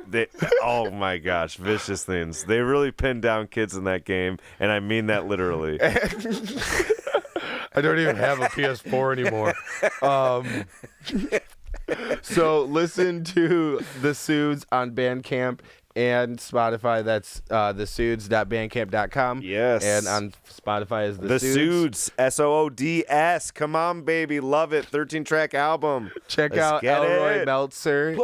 oh my gosh, vicious things. They really pinned down kids in that game, and I mean that literally. I don't even have a PS4 anymore. So listen to the Soods on Bandcamp and Spotify. That's thesoods.bandcamp.com. Yes. And on Spotify is the Soods. Soods. Come on, baby. Love it. 13-track album. Check out Elroy Meltzer.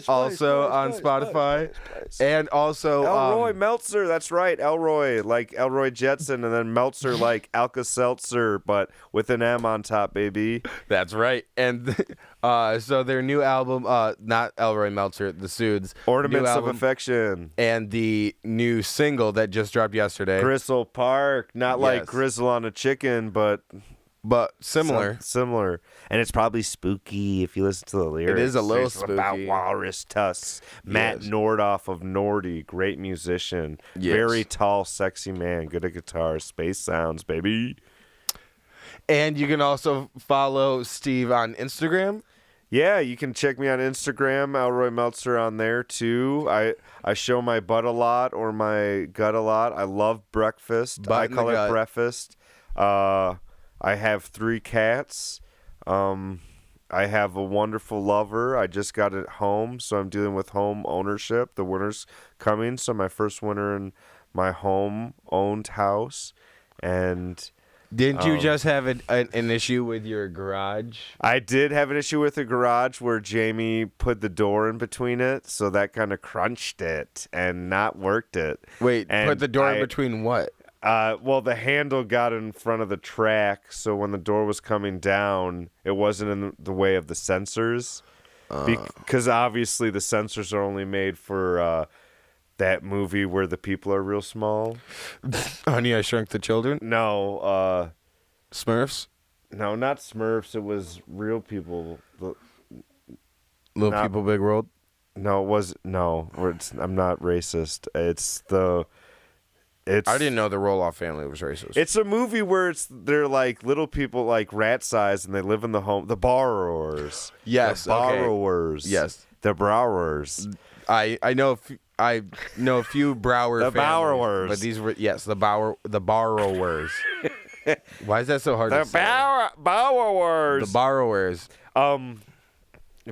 Also on Spotify. And also Elroy Meltzer. That's right. Elroy, like Elroy Jetson, and then Meltzer like Alka-Seltzer, but with an M on top, baby. That's right. And so their new album, not Elroy Meltzer, the Soods. Ornaments of Affection. And the new single that just dropped yesterday. Gristle Park. Not like grizzle on a chicken, but similar. Similar. And it's probably spooky if you listen to the lyrics. It is a little spooky. About walrus tusks. Matt Nordoff of Nordy. Great musician. Yes. Very tall, sexy man. Good at guitar. Space sounds, baby. And you can also follow Steve on Instagram. Yeah, you can check me on Instagram, Elroy Meltzer on there too. I show my butt a lot or my gut a lot. I love breakfast. I call it breakfast. I have 3 cats. I have a wonderful lover. I just got it home, so I'm dealing with home ownership. The winter's coming, so my first winter in my home-owned house. And Didn't you just have an issue with your garage? I did have an issue with the garage where Jamie put the door in between it, so that kind of crunched it and not worked it. Wait, and put the door in between what? Well, the handle got in front of the track, so when the door was coming down, it wasn't in the way of the sensors. Because obviously the sensors are only made for that movie where the people are real small. Honey, I Shrunk the Children? No. Smurfs? No, not Smurfs. It was real people. Little People, Big World? No, it was... No, I'm not racist. I didn't know the Roloff family was racist. It's a movie where they're like little people like rat size and they live in the home. The borrowers. Yes. The borrowers. Okay. Yes. The borrowers. I know a few Brower the families. borrowers. But these were the borrowers. Why is that so hard to say? Borrowers. The borrowers.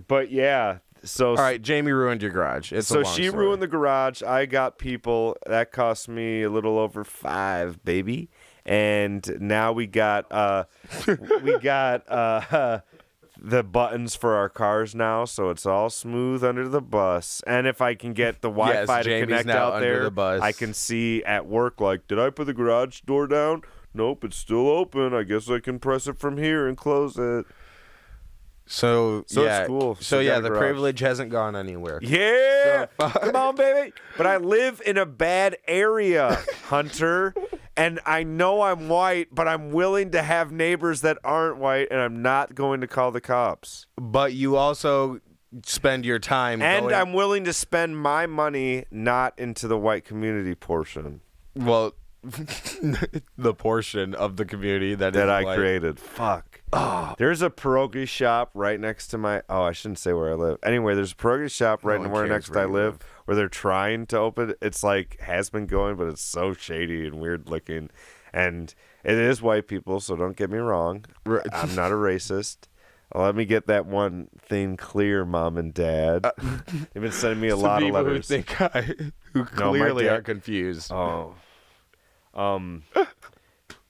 But yeah. So all right, Jamie ruined your garage. So she ruined the garage. I got people. That cost me a little over $5, baby. And now we got the buttons for our cars now, so it's all smooth under the bus. And if I can get the Wi-Fi to connect out there, I can see at work, like, did I put the garage door down? Nope, it's still open. I guess I can press it from here and close it. So yeah, it's cool. So yeah, the privilege hasn't gone anywhere. Yeah, come on, baby. But I live in a bad area, Hunter, and I know I'm white, but I'm willing to have neighbors that aren't white, and I'm not going to call the cops. But you also spend your time, and I'm willing to spend my money not into the white community portion. Well, the portion of the community that I white. Created. Fuck. Oh. There's a pierogi shop right next to my... Oh, I shouldn't say where I live. Anyway, there's a pierogi shop right where next I live where they're trying to open. It's like has been going, but it's so shady and weird looking. And it is white people, so don't get me wrong. I'm not a racist. Let me get that one thing clear, Mom and Dad. They've been sending me a lot of letters. Who clearly are confused. Oh.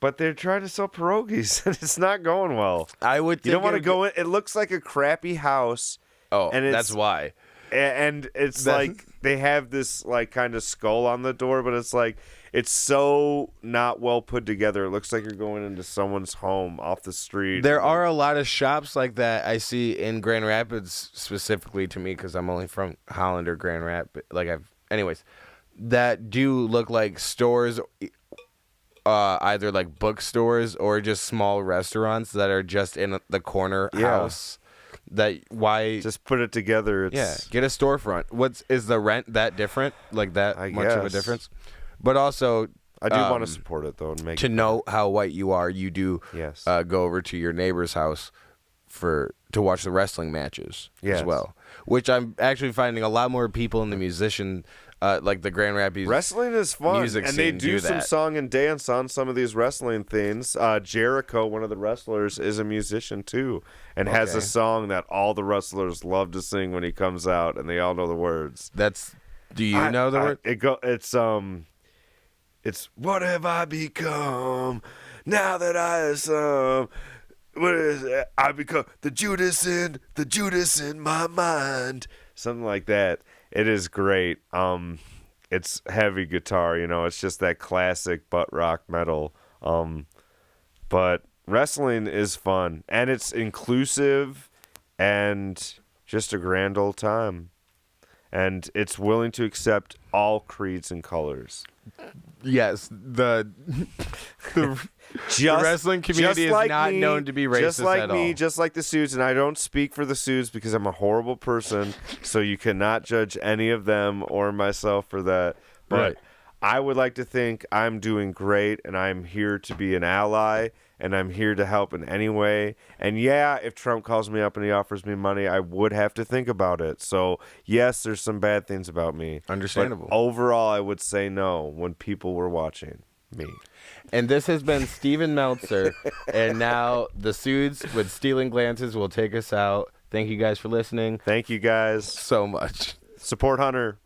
But they're trying to sell pierogies, and it's not going well. I would. You don't want to go in. It looks like a crappy house. Oh, and that's why. And it's like they have this like kind of skull on the door, but it's like it's so not well put together. It looks like you're going into someone's home off the street. There are a lot of shops like that I see in Grand Rapids, specifically to me because I'm only from Holland or Grand Rapids. Anyways, that do look like stores. Either like bookstores or just small restaurants that are just in the corner house. Just put it together? Get a storefront. Is the rent that different? Like that much of a difference? But also, I do want to support it though and make know how white you are. You do go over to your neighbor's house to watch the wrestling matches as well. Which I'm actually finding a lot more people in the musician. Like the Grand Rapids wrestling is fun, music and scene they do some song and dance on some of these wrestling things. Jericho, one of the wrestlers, is a musician too, and has a song that all the wrestlers love to sing when he comes out, and they all know the words. Do you know the word? It's what have I become now that I what is it? I become the Judas in my mind, something like that. It is great. It's heavy guitar, it's just that classic butt rock metal. But wrestling is fun, and it's inclusive and just a grand old time. And it's willing to accept all creeds and colors. Yes, the wrestling community is not known to be racist at all. Just like the Soods, and I don't speak for the Soods because I'm a horrible person, so you cannot judge any of them or myself for that. But I would like to think I'm doing great, and I'm here to be an ally, and I'm here to help in any way. And yeah, if Trump calls me up and he offers me money, I would have to think about it. So yes, there's some bad things about me. Understandable. But overall, I would say no when people were watching me. And this has been Steven Meltzer, and now the Soods with Stealing Glances will take us out. Thank you guys for listening. Thank you guys so much. Support Hunter.